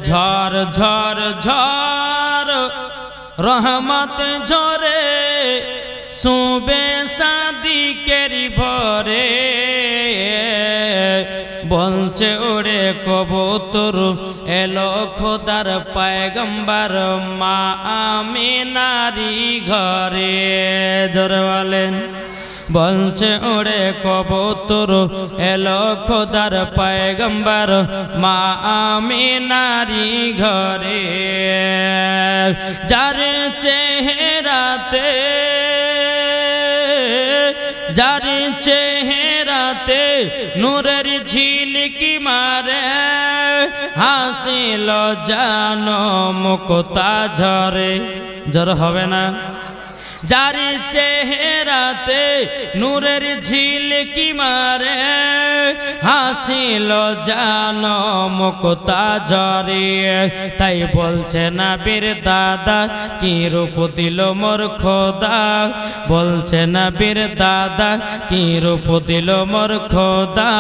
ঝড় ঝড় ঝড় রহমত ঝরে সুবে সাদিকের ভরে বলছে ওরে কবুতর এলো খোদার পয়গম্বর মা আমিনারি ঘরে। জোরে বলেন। বলছে ওরে কবুতর এলো খোদার পয়গম্বর মা আমিনারি ঘরে। যার চেহারাতে নূরের ঝিলকি মারে হাসিল জানো মুক্তা ঝরে। ঝড় হবে না? যার চেহারাতে নূরের ঝিলকি মারে হাসিল জানো মুক্তা ঝরে। তাই বলছে নবীর দাদা কি রূপ দিল মোর খোদা, বলছে নবীর দাদা কি রূপ দিল মোর খোদা।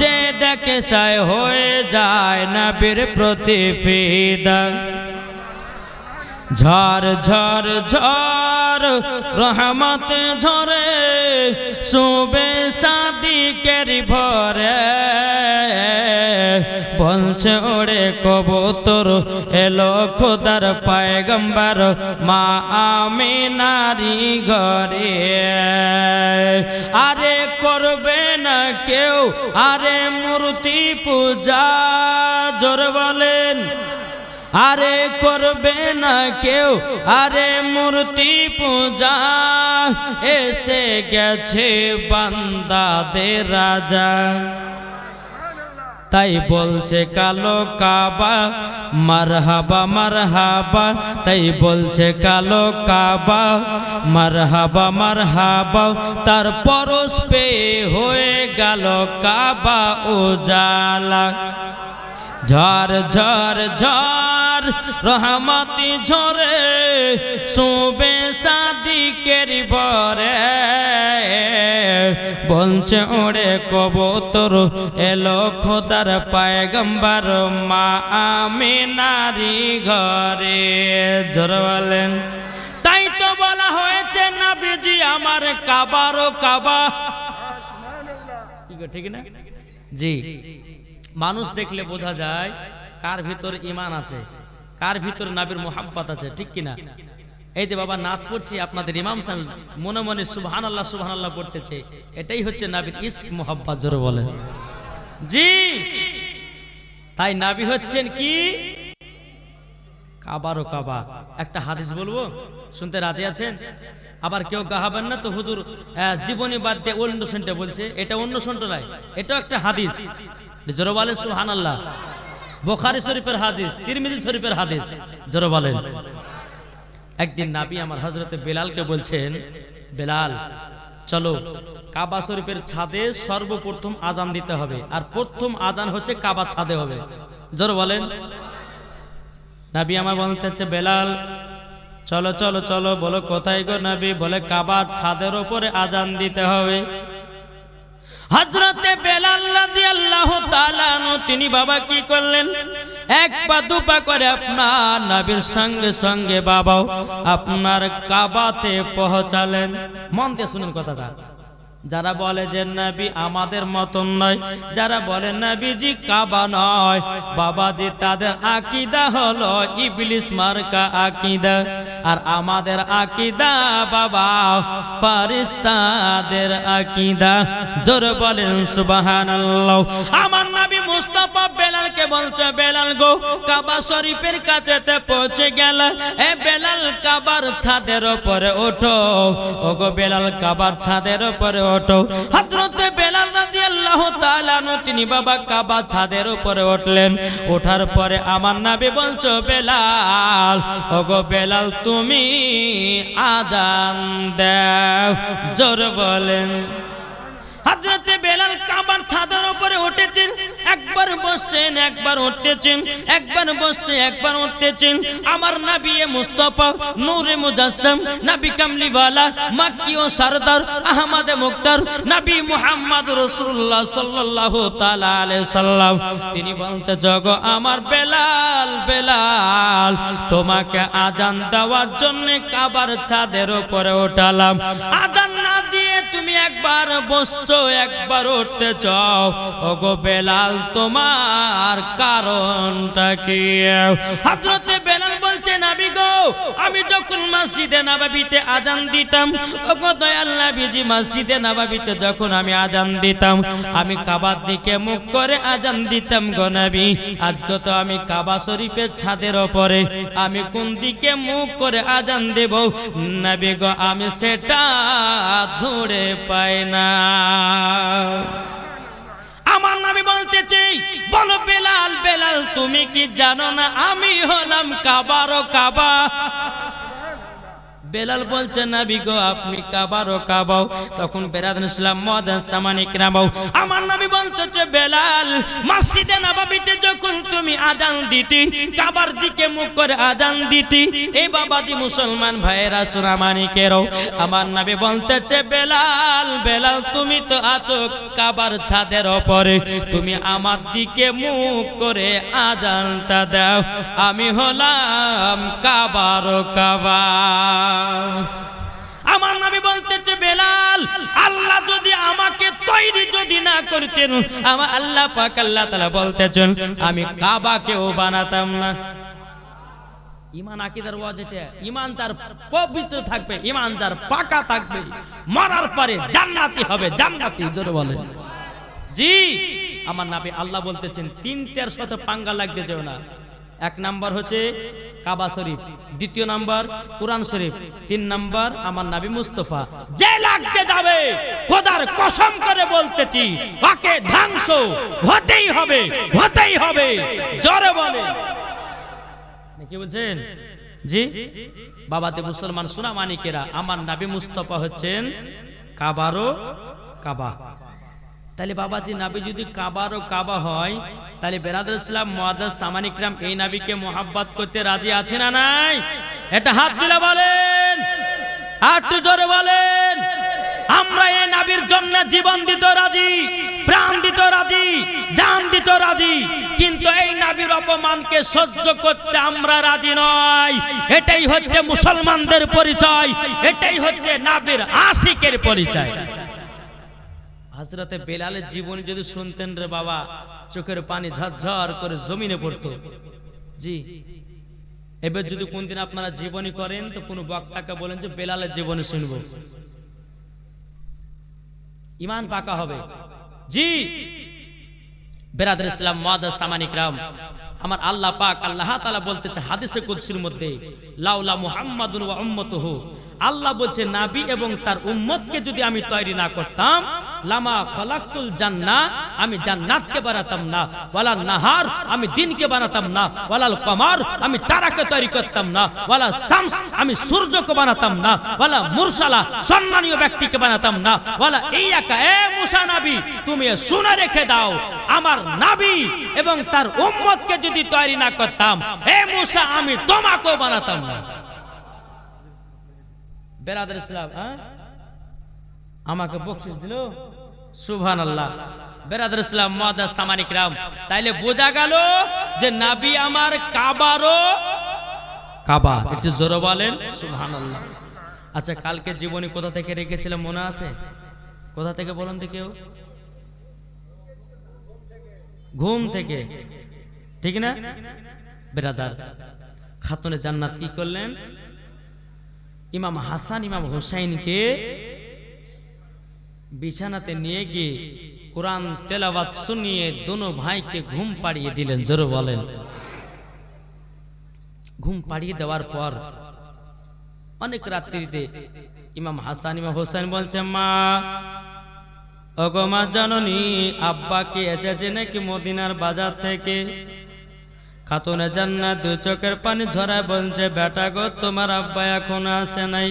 যে দেখে সায় হয়ে যায় নবীর প্রতি ফিদা। ঝড় ঝড় ঝড় রহমত ঝরে সুবে সাদিকের ভরে বলছে ওরে কবুতর এলো খোদার পয়গম্বর মা আমিনারি ঘরে। আরে করবে না কেউ আরে মূর্তি পূজা। জোরে বলেন। আরে করবে না কেউ আরে মূর্তি পূজা, এসে গেছে বান্দাদের রাজা। তাই বলছে কালো কাবা মারহাবা মারহাবা, তাই বলছে কালো কাবা মারহাবা মারহাবা। তার পরশ পেয়ে হয়ে গেল কাবা উজালা। ঝড় ঝড় ঝড় রহমতি ঝরে সুবে সাদিকের ভরে বলছে ওরে কবুতর এলো খোদার পয়গম্বর মা আমিনারি ঘরে। জোরে বলেন। তাই তো বলা হয়েছে নবীজি আমার কাবারও কাবা। ঠিক না? জি। মানুষ দেখলে বোঝা যায় কার ভিতর ঈমান আছে, কার ভিতর নবীর মুহাব্বত আছে, ঠিক কিনা? এই যে বাবা নাত পড়ছি আপনাদের ইমাম সাহেব মনে মনে সুবহানাল্লাহ সুবহানাল্লাহ পড়তেছে, এটাই হচ্ছে নবীর ইশক মুহাব্বত। জোরে বলেন। জি। তাই নবী হচ্ছেন কি কাবারও কাবা। একটা হাদিস বলবো, শুনতে রাজি আছেন? আবার কেউ গাহাবেন না তো হুজুর জীবনী বাদ দিয়ে অন্য শুনতে বলছে, এটা অন্য শুনতে নাই, এটাও একটা হাদিস। জোরে বলেন সুবহানাল্লাহ। বুখারী শরীফের হাদিস, তিরমিজি শরীফের হাদিস। জোরে বলেন। একদিন নবী আমার হযরতে বেলালকে বলছেন, বেলাল চলো কাবা শরীফের ছাদে সর্বপ্রথম আজান দিতে হবে, আর প্রথম আজান হচ্ছে কাবার ছাদে হবে। জোরে বলেন। নবী আমার বলতেছে বেলাল চলো চলো চলো। বলো কোথায় গো নবী? বলে কাবার ছাদের উপরে আজান দিতে হবে। হযরতে বেলাল রাদিয়াল্লাহু তাআলা আনহু তিনি বাবা কি করলেন? এক পা দুপা করে আপনার নবীর সঙ্গে সঙ্গে বাবাও আপনার কাবাতে পৌঁছালেন। মন দিয়ে শুনুন কথাটা। যারা বলে যে নবী আমাদের মতন নয়, যারা বলে নবীজি কাবা নয়, বাবাজি তাদের আকীদা হলো ইবলিস মার্কা আকীদা। আর আমাদের আকীদা বাবা ফেরেশতাদের আকীদা। জোরে বলেন সুবহানাল্লাহ। আমার নবী মুস্তাফা বেলালকে বলছে, বেলাল গো কাবা শরীফের কাছেতে পৌঁছে গেল, এ বেলাল কাবার ছাদের উপরে ওঠো। ও গো বেলাল কাবার ছাদের উপরে ওঠো। হযরতে বেলাল রাদিয়াল্লাহু তাআলা আনহু তিনি বাবা কাবা ছাদের উপরে উঠলেন। ওঠার পরে আমার নবী বলছো বেলাল, ও গো বেলাল তুমি আজান দাও। জোরে বলেন। হযরতে বেলাল কাবার ছাদের উপরে উঠেছেন। একবার বসছেন একবার উঠতেছেন, একবার বসছে একবার উঠতেছেন। আমার নবী মুস্তাফা নূরে মুজাসসাম, নবী কামলিওয়ালা, মাক্কি ও সরদার, আহমদ মুক্তার, নবী মুহাম্মদ রাসূলুল্লাহ সাল্লাল্লাহু তাআলা আলাইহি সাল্লাম তিনি বলতে জগো আমার বেলাল, বেলাল তোমাকে আজান দেওয়ার জন্য কাবার ছাদের উপরে উঠালাম। আজান না দিয়ে তুমি একবার বসছো একবার উঠতে চাও, ওগো বেলাল তোমার কারণটা কি? হযরতে বেলাল বলছে নবী গো আমি যখন মসজিদে নববীতে আজান দিতাম, ওগো দয়াল নবীজি মসজিদে নববীতে যখন আমি আজান দিতাম আমি কাবার দিকে মুখ করে আজান দিতাম গো নবী। আজকে তো আমি কাবা শরীফের ছাদের উপরে, আমি কোন দিকে মুখ করে আজান দেব নবী গো আমি সেটা ধরে পাই না। আমার নবী বলতেছে বলো বেলাল, বেলাল তুমি কি জানো না আমি হলাম কাবারও কাবা? বেলাল বলছে নবী গো আপনি কাবারও কাবাও। তখন বেরাদান ইসলাম মুআজ্জাজ সামানি কিরামাও আমার নবী বলতেছে বেলাল মসজিদে নববীতে যখন তুমি আজান দিতি কাবার দিকে মুখ করে আজান দিতি, এই বাবাজি মুসলমান ভাইয়েরা সুরামানি কেরো আমার নবী বলতেছে বেলাল, বেলাল তুমি তো আছো কাবার ছাদের উপরে, তুমি আমার দিকে মুখ করে আজানটা দাও, আমি হলাম কাবারও কাবা। আমার নবী বলতেছে বেলাল আল্লাহ যদি আমাকে তৈরি যদি না করতেন, আমার আল্লাহ পাক আল্লাহ তাআলা বলতেছেন আমি কাবাকেও বানাতাম না। ঈমান আকীদার ওয়াজ এটা, ঈমান যার পবিত্র থাকবে, ঈমান যার পাকা থাকবে মরার পরে জান্নাতি হবে, জান্নাতি জোরে বলেন জি। আমার নবী আল্লাহ বলতেছেন তিনটার সাথে পাঙ্গা লাগতে যাও না। এক নাম্বার হচ্ছে কাবা শরীফ, দ্বিতীয় নাম্বার কুরআন শরীফ, তিন নাম্বার আমার নবী মুস্তাফা। যে লাগতে যাবে খোদার কসম করে বলতেছি ওকে ধ্বংস হতেই হবে, হতেই হবে জোরে বলে। কি বলছেন জি? বাবাতে মুসলমান সোনা মানিকেরা আমার নবী মুস্তাফা হচ্ছেন কাবারও কাবা। তাহলে বাবাজি নবী যদি কাবারও কাবা হয় তাহলে বেরাদার ইসলাম মুআজ্জাজ সামানি কিরাম এই নবীকে মোহাব্বত করতে রাজি আছে না নাই? এটা হাত তুলে বলেন, একটু জোরে বলেন। আমরা এই নবীর জন্য জীবন দিতে রাজি, প্রাণ দিতে রাজি, জান দিতে রাজি, কিন্তু এই নবীর অপমানকে সহ্য করতে আমরা রাজি নয়। এটাই হচ্ছে মুসলমানদের পরিচয়, এটাই হচ্ছে নবীর আশিকের পরিচয়। হযরতে বেলালের জীবনী যদি শুনতেন রে বাবা চোখের পানি ঝরঝর করে জমিনে পড়তো জি। এবার যদি কোনদিন আপনারা জীবনী করেন তো কোনো বক্তাকে বলেন যে বেলালের জীবনী শুনবো, ঈমান পাকা হবে জি। বেরাদার ইসলাম মুআজ্জাজ সামানি কিরাম আমার আল্লাহ পাক আল্লাহ তাআলা বলতেছে হাদিসে কুদসির মধ্যে লাউলা মুহাম্মাদুন ওয়া উম্মতুহু, আল্লাহ বলছে নবী এবং তার উম্মতকে যদি আমি তৈরি না করতাম লামা খালাকতুল জান্নাহ, আমি জান্নাতকে বানাতাম না, ওয়ালা নাহার আমি দিনকে বানাতাম না, ওয়ালাল কমার আমি তারাকে তৈরি করতাম না, ওয়ালা শামস আমি সূর্যকে বানাতাম না, ওয়ালা মুরসালা সম্মানীয় ব্যক্তিকে বানাতাম না, ওয়ালা ইয়াকা এ মুসা নবী তুমি শুনে রেখে দাও আমার নবী এবং তার উম্মতকে যদি তৈরি না করতাম এ মুসা আমি তোমাকেও বানাতাম না। বেরাদার ইসলাম আমাকে বকশিশ দিল, সুবহানাল্লাহ। বেরাদার ইসলাম মুআজ্জাজ সামানি কিরাম তাইলে বোঝা গেল যে নবী আমার কাবারও কাবা। একটু জোরে বলেন সুবহানাল্লাহ। আচ্ছা কালকে জীবনী কোথা থেকে রেখেছিলাম মনে আছে? কোথা থেকে বলেন তো কেউ? ঘুম থেকে, ঠিক না? বেরাদার খাতুনে জান্নাত কি করলেন? ইমাম হাসান ইমাম হুসাইনকে বিছানাতে নিয়ে গিয়ে কোরআন তেলাওয়াত শুনিয়ে दोनों ভাইকে ঘুম পাড়িয়ে দিলেন। জোরে বলেন। ঘুম পাড়িয়ে দেওয়ার পর অনেক রাত্রিতে ইমাম হাসান ইমাম হুসাইন বলছে মা, ওগো মা জাননি আব্বা কে এসেছে নাকি মদিনার বাজার থেকে? খাতুনে জান্নাত দুই চোখের পানি ঝরায় বলছে বেটা গো তোমার আব্বা এখন আসে নাই।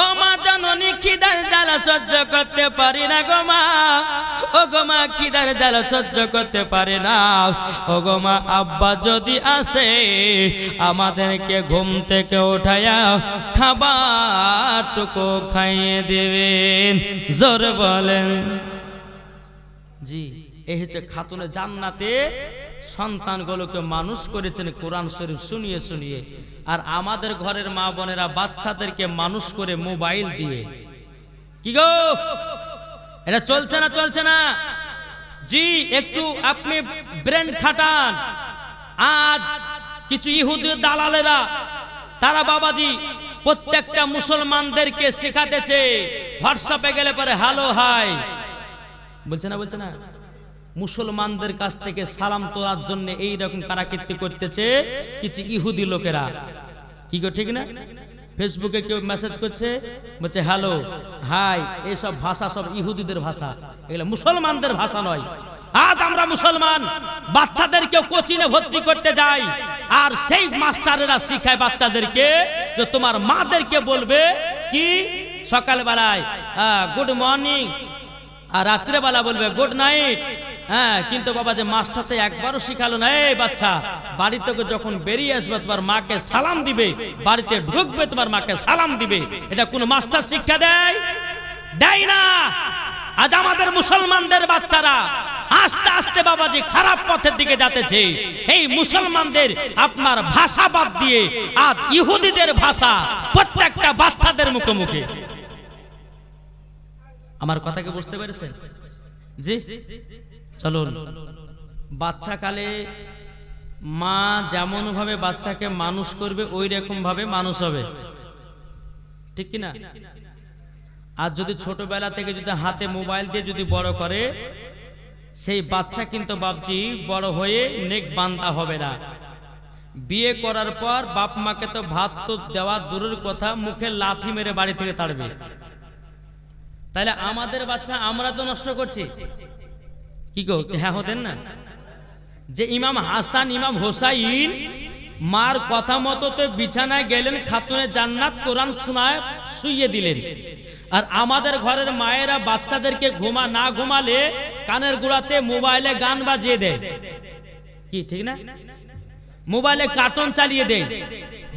ও মা জান জননী খিদার জ্বালা সহ্য করতে পারি না গো মা, ও গো মা খিদার জ্বালা সহ্য করতে পারে না, ও গো মা আব্বা যদি আসে আমাদেরকে ঘুম থেকে উঠায়া খাবারটুকু খাইয়ে দেবেন। জোর বলেন। জি, এই হচ্ছে খাতুনে জান্নাতে সন্তানগুলোকে মানুষ করেছেন কোরআন শরীফ শুনিয়ে শুনিয়ে। আর আমাদের ঘরের মা বোনেরা বাচ্চাদেরকে মানুষ করে মোবাইল দিয়ে। কি গো, এটা চলছে না? চলছে না? জি, একটু আপনি ব্রেন খাটান। আজ কিছু ইহুদি দালালেরা তারা বাবাজি প্রত্যেকটা মুসলমানদেরকে শেখাতেছে হোয়াটসঅ্যাপে গেলে পরে হ্যালো হাই বলছে না, বলছে না, মুসলমানদের কাছ থেকে সালাম তোলার জন্য এইরকম কারাকীর্তি করতেছে কিছু ইহুদি লোকেরা। কি গো, ঠিক না? ফেসবুকে কেউ মেসেজ করছে, বলছে হ্যালো হাই, এইসব ভাষা সব ইহুদিদের ভাষা, এগুলো মুসলমানদের ভাষা নয়। আজ আমরা মুসলমান বাচ্চাদেরকে কোচিনে ভর্তি করতে যাই, আর সেই মাস্টারেরা শিখায় বাচ্চাদেরকে যে তোমার মাদেরকে বলবে কি সকালবেলায় গুড মর্নিং, আর রাত্রেবেলা বলবে গুড নাইট। হ্যাঁ, কিন্তু বাবা যে মাস্টারতে একবারও শিখালো না, এই বাচ্চা বাড়ি থেকে যখন বেরিয়ে আসবে তোমার মাকে সালাম দিবে, বাড়িতে ঢুকবে তোমার মাকে সালাম দিবে। এটা কোন মাস্টার শিক্ষা দেয়? দেয় না। আজ আমাদের মুসলমানদের বাচ্চারা আস্তে আস্তে বাবাজি খারাপ পথের দিকে যাচ্ছে। এই মুসলমানদের আপনার ভাষা বাদ দিয়ে আজ ইহুদিদের ভাষা প্রত্যেকটা বাচ্চাদের মুখে মুখে। আমার কথা কি বুঝতে পেরেছেন? জি, চলুন। বাচ্চাকালে মা যেমন ভাবে বাচ্চাকে মানুষ করবে ওই রকম ভাবে মানুষ হবে, ঠিক কি না? আর যদি ছোটবেলা থেকে যদি হাতে মোবাইল দিয়ে যদি বড় করে, সেই বাচ্চা কিন্তু বাপজি বড় হয়ে নেক বান্দা হবে না। বিয়ে করার পর বাপ মাকে তো ভাত তো দেওয়া দূরের কথা, মুখে লাথি মেরে বাড়ি থেকে তাড়বে। তাহলে আমাদের বাচ্চা আমরা তো নষ্ট করছি। কি গো, হ্যাঁ হতেন না? যে ইমাম হাসান ইমাম হোসাইন মার কথা মতো তো বিছানায় গেলেন, খাতুনে জান্নাত কোরআন শোনায় শুইয়ে দিলেন। আর আমাদের ঘরের মায়েরা বাচ্চাদেরকে না ঘুমালে কানের গোড়াতে মোবাইলে গান বাজিয়ে দেয়। কি ঠিক না? মোবাইলে কার্টুন চালিয়ে দেয়।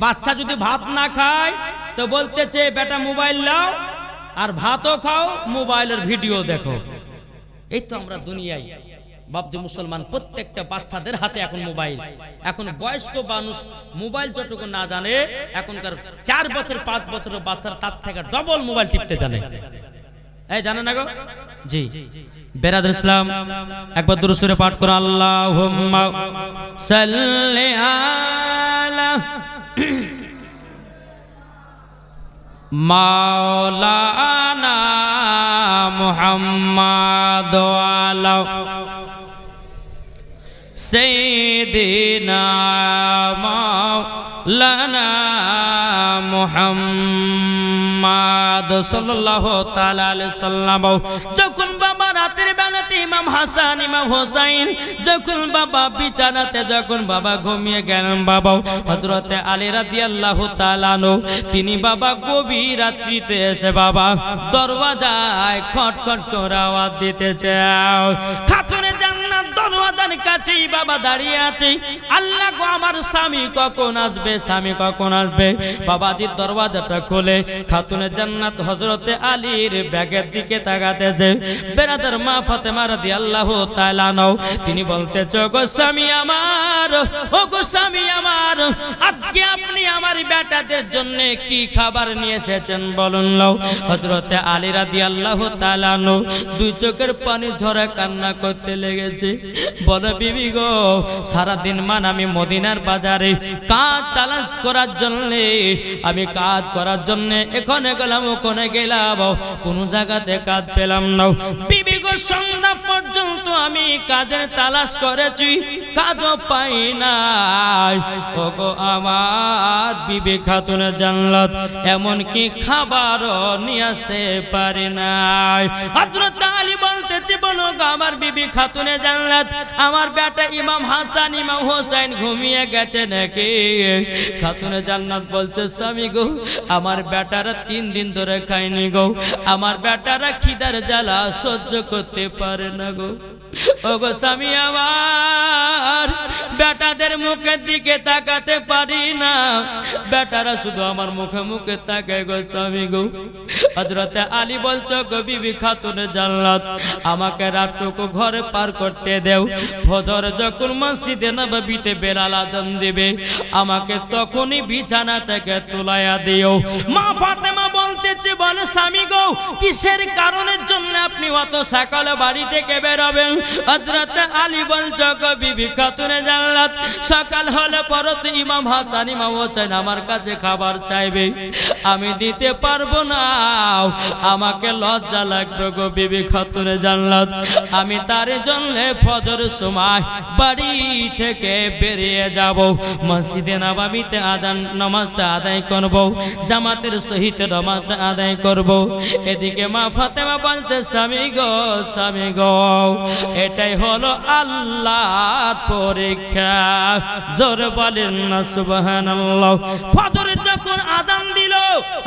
বাচ্চা যদি ভাত না খায় তো বলতেছে বেটা মোবাইল নাও, আর ভাতও খাও, মোবাইলের ভিডিও দেখো। এই তো আমরা দুনিয়ায় বাপজি মুসলমান প্রত্যেকটা বাচ্চাদের হাতে এখন মোবাইল। এখন বয়স্ক মানুষ মোবাইল যতটুকু না জানে, এখনকার 4 বছর 5 বছরের বাচ্চারা তার থেকে ডবল মোবাইল টিপতে জানে। এই জানে না গো? জি, বেরাদর ইসলাম একবার দুরূদ শরীফ পাঠ করো। আল্লাহুম্মা সাল্লি আলা মাওলানা মুহাম্মাদ ওয়ালা সাইয়্যিদিনা মাওলানা মুহাম্মাদ সাল্লাল্লাহু তাআলা আলাইহি সাল্লাম। যখন বাবা রাতের বেলাতে ইমাম হাসান ইমাম হোসাইন যখন বাবা বিছানাতে যখন বাবা ঘুমিয়ে গেলেন, বাবা হযরতে আলী রাদিয়াল্লাহু তাআলা আনহু তিনি বাবা গভীর রাত্রিতে এসে বাবা দরওয়াজায় খটখট করে আওয়াজ দিতেছে। খাতুনে জান্নাত দরওয়াজার কাছেই বাবা দাঁড়িয়ে আছে। আল্লাহ গো, আমার স্বামী কখন আসবে, স্বামী কখন আসবে? বাবাজি দরওয়াজাটা খুলে খাতুনে জান্নাত হযরতে আলীর ব্যাগের দিকে তাকাতেছে। বেরাদার মা ফাতেমা রাদিয়াল্লাহু তাআলা আনহা তিনি বলতেছে, গো স্বামী আমার, ও গো স্বামী আমার, আজকে আপনি আমার বেটাদের জন্য কি খাবার নিয়ে এসেছেন বলুন। নাও হযরতে আলী রাদিয়াল্লাহু তাআলা আনহু দুই চোখের পানি ঝরা কান্না করতে লেগেছে। বলে বিবি গো, সারা দিন মান আমি মদিনার বাজারে কাজ তালাশ করার জন্য, আমি কাজ করার জন্য এখানে গেলাম ওখানে গেলাম, কোন জায়গাতে কাজ পেলাম না। বিবি গো, সন্ধ্যা পর্যন্ত আমি কাজের তালাশ করেছি, কাজও পাই নাই। ওগো আমার বিবি খাতুনে জান্নাত এমন কি খাবারও নিয়ে আসতে পারে নাই। হযরত আলী বলতেছে, বলো গো আমার বিবি খাতুনে জান্নাত, আমার বেটা ইমাম হাসান ইমাম হোসেন ঘুমিয়ে গেছে নাকি? খাতুনে জান্নাত বলছে, স্বামী গো আমার বেটারা 3 দিন ধরে খায়নি গো, আমার বেটারা খিদার জ্বালা সহ্য করতে পারে না গো। ওগো স্বামী আমার বেটাদের মুখের দিকে তাকাতে পারি না, বেটারা শুধু আমার মুখে মুখে তাকায় গো স্বামী গো। হযরতে আলী বলছো, গো বিবি খাতুনে জান্নাত আমাকে রাতটুকু ঘরে পার করতে দেও, ফজর যখন মসজিদে নববীতে বেলাল আযান দিবে আমাকে তখনই বিছানা থেকে তুলাইয়া দিও। মা ফাতেমা বলতেছে, বলে স্বামী গো কিসের কারণের জন্য আপনি অত সকালে বাড়ি থেকে বেরোবেন? হযরত আলী বলছো, গো বিবি খাতুনে জান্নাত সকাল হলে পরত ইমাম হাসান ইমাম হোসেন আমার কাছে খাবার চাইবে, আমি দিতে পারবো না, আমাকে লজ্জা লাগবে গো বিবি খাতুনে জান্নাত। আমি তার জন্য ফজর সময় বাড়ি থেকে বেরিয়ে যাব, মসজিদে নববীতে আযান নামাজটা আদায় করব, জামাতের সহিত নামাজটা আদায় করব। এদিকে মা ফাতেমা বলছে, স্বামী গো এটাই হলো আল্লাহর পরীক্ষা। জোর বলেন না সুবহানাল্লাহ। ফজরের যখন আযান দিল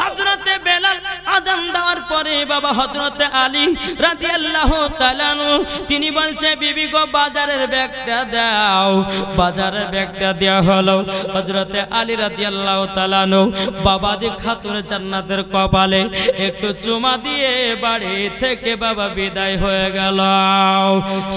হযরতে বেলাল আযান দেওয়ার পরে বাবা হযরতে আলী রাদিয়াল্লাহু তাআলা তিনি বলছে, বিবি গো বাজারের ব্যাগটা দাও। বাজারের ব্যাগটা দেওয়া হলো। হযরতে আলী রাদিয়াল্লাহু তাআলা বাবাজি খাতুনে জান্নাতের কপালে একটু চুমা দিয়ে বাড়ি থেকে বাবা বিদায় হয়ে গেল।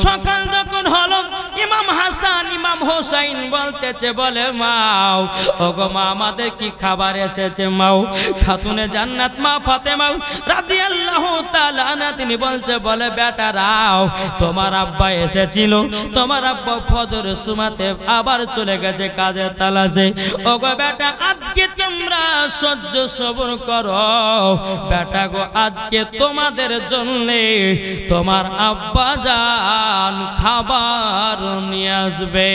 সকাল যখন হলো ইমাম হাসান ইমাম হোসেন বলতেছে, বলে মাও ওগো মা আমাদের কি খাবার এসেছে মাও? খাতুনে জান্নাত মা ফাতেমা রাদিয়াল্লাহু তাআলা আনহা তিনি বলছে, বলে বেটারাও তোমার আব্বা এসেছিল, তোমার আব্বা ফজর সুমাতে আবার চলে গেছে কাজের তালাশে। ওগো বেটা আজকে তোমরা সহ্য সবর করো, বেটা গো আজকে তোমাদের জন্য তোমার আব্বা জান খাবার নিয়ে আসবে।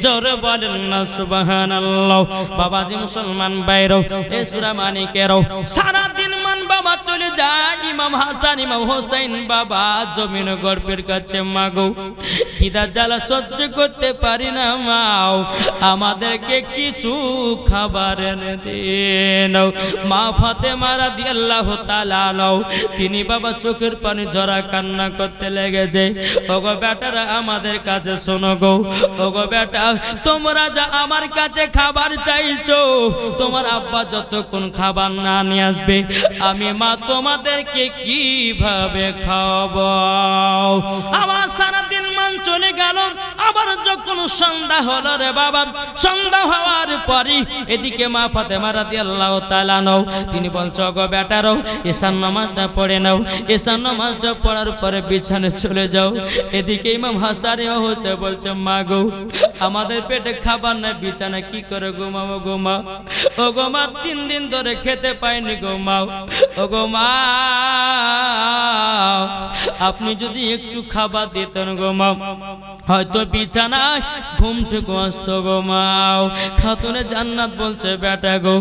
জোরে বলেন না সুবহানাল্লাহ। বাবাজি মুসলমান বাইরও এ সূরা মানিকেরও সারা দিন মান বাবা চলে যায় ইমাম হাসান ইমাম হোসেন বাবা জমিন গর্বের কাছে, মাগো খিদা জ্বালা সহ্য করতে পারি না মাও, আমাদেরকে কিছু খাবার এনে দিন। মা ফাতেমা রাদিয়াল্লাহু তাআলা তিনি বাবা চোখের পানি ঝরা কান্না করতে লেগেছে। ওগো বেটারা আমাদের কাছে শোনো গো, ওগো বেটা তোমরা যা আমার কাছে খাবার চাইছো, তোমার আব্বা যতক্ষণ খাবার না নিয়ে আসবে আমি মা তোমাদেরকে কিভাবে খাওয়াবো? আবার সারাদিন মান চলে গেল। আবার যখন সন্ধ্যা হলো রে বাবা, সন্ধ্যা হওয়ার পরই এদিকে মা ফাতেমা রাদিয়াল্লাহু তাআলা তিনি বলছো, গো বেটারও ঈশান নামাজটা পড়ে নাও, ঈশান নামাজটা পড়ার পরে বিছানে চলে যাও। এদিকে ইমাম হাসান হোসেন বলছে, মা গো আমাদের পেটে খাবার নাই, বিছানা কি করে ঘুমাবো গো মা? ও গো মা 3 দিন ধরে খেতে পাইনি গো মা। ও গো মা আপনি যদি একটু খাবার দিতেন গো মা, হয়তো বিছানায় ঘুম থেকে আসতো গো মাও। খাতুনে জান্নাত বলছে, বেটা গো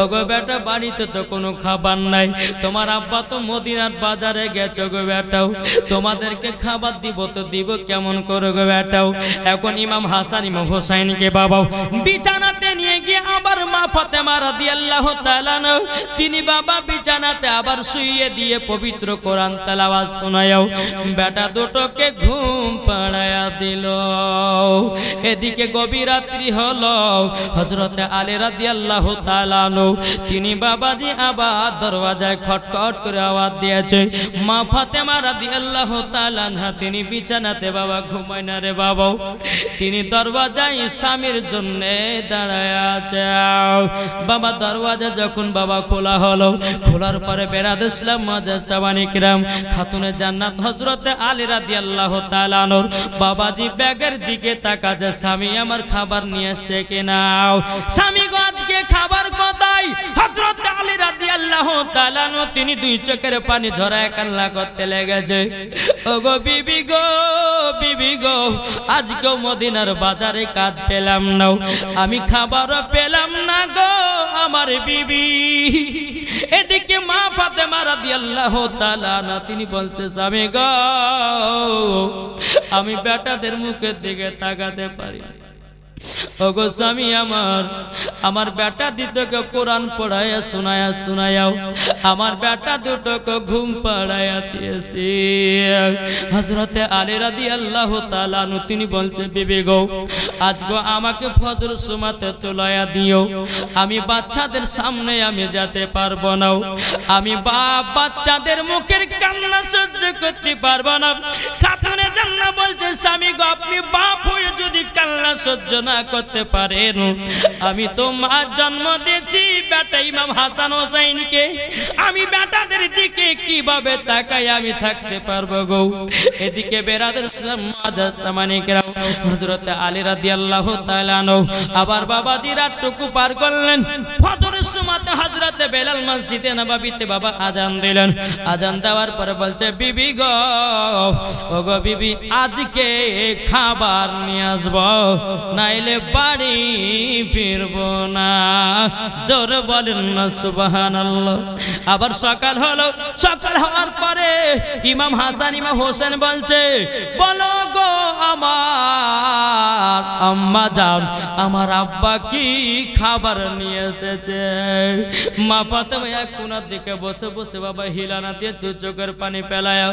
ওগো বেটা বাড়িতে তো কোনো খাবার নাই, তোমার আব্বা তো মদিনার বাজারে গেছে গো বেটাও, তোমাদেরকে খাবার দিব তো দিব কেমন করে গো বেটাও? এখন ইমাম হাসান ইমাম হোসেনকে বাবাও বিছানাতে নিয়ে গিয়ে আবার মা ফাতেমা রাদিয়াল্লাহু তাআলা তিনি বাবা বিছানাতে আবার শুইয়ে দিয়ে পবিত্র কোরআন তেলাওয়াত শোনায়ও বেটা দুটোকে ঘুম পাড়ায়া দিল। এদিকে গভীর রাত্রি হলো। হযরতে আলী রাদিয়াল্লাহু তাআলা তিনি বাবাজি আবার দরওয়াজায় খটখট করে আওয়াজ দিয়েছে। মা ফাতেমা রাদিয়াল্লাহু তাআলা তিনি বিছানাতে বাবা ঘুমায় না রে বাবা, তিনি দরওয়াজায় স্বামীর জন্য দাঁড়ায় আছে। বাবা দরওয়াজা যখন বাবা খোলা হলো, খোলার পরে বেরাদ ইসলাম মাদ্রাসাবানি কিরাম খাতুনে জান্নাত হযরতে আলী রাদিয়াল্লাহু তাআলা বাবাজি ব্যাগের দিকে তাকাচ্ছে, স্বামী আমার খাবার নিয়ে এসেছে কিনা? স্বামী গো আজকে খাবার কোথায়? হযরতে আলী রাদিয়াল্লাহু রাদিয়াল্লাহু তাআলা আনহু তিনি দুই চোখের পানি ঝরায় কান্না করতে লেগেছে। ওগো বিবি গো, আজকে মদিনার বাজারে কাজ পেলাম না, আমি খাবারও পেলাম না গো আমার বিবি। এদিকে মা ফাতেমা রাদিয়াল্লাহু তাআলা আনহা তিনি বলছে স্বামী গো, আমি বেটাদের মুখের দিকে তাকাতে পারি না। ওগো স্বামী আমার বেটা দুটোকে কোরআন পড়াইয়া শোনায়াও, আমার বেটা দুটোকে ঘুম পাড়াইয়া দিয়েছি। হযরতে আলী রাদিয়াল্লাহু তাআলা আনহু তিনি বলছে বিবি গো, আজকে আমাকে ফজর সুমাতে তোলাইয়া দিও, আমি বাচ্চাদের সামনে আমি যেতে পারবো না, আমি বাচ্চাদের মুখের কান্না সহ্য করতে পারবো না। খাতুনে জান্নাত বলছে স্বামী গো, আপনি বাপ হয়ে যদি কান্না সহ্য না করতে পারেন, আমি তো মা জন্ম দিয়েছি বেটা ইমাম হাসান হোসেনকে, আমি বেটাদের দিকে কিভাবে তাকাই আমি থাকতে পারবো গো। এদিকে বেরাদার ইসলাম মাদাসামানিকরা হযরত আলী রাদিয়াল্লাহু তাআলা আনহু আবার বাবাজি রাতটুকু পার করলেন। ফজরের সময়তে হযরত বেলাল মসজিদে নববীতে বাবা আজান দিলেন। আজান দেওয়ার পরে বলছে বিবি গো, ওগো বিবি আজকে খাবার নিয়ে আসবো, নাইলে বাড়ি ফিরবো না। জোরে বলেন না সুবহানাল্লাহ। আবার সকাল হলো, সকাল হওয়ার পরে ইমাম হাসান ইমাম হোসেন বলছে বলো গো আমার আম্মা জান, আমার আব্বা কি খাবার নিয়ে এসেছে। মা ফাতেমা এক কোণার দিকে বসে বসে বাবা হিলানা দিয়ে দু চোখের পানি ফেলায়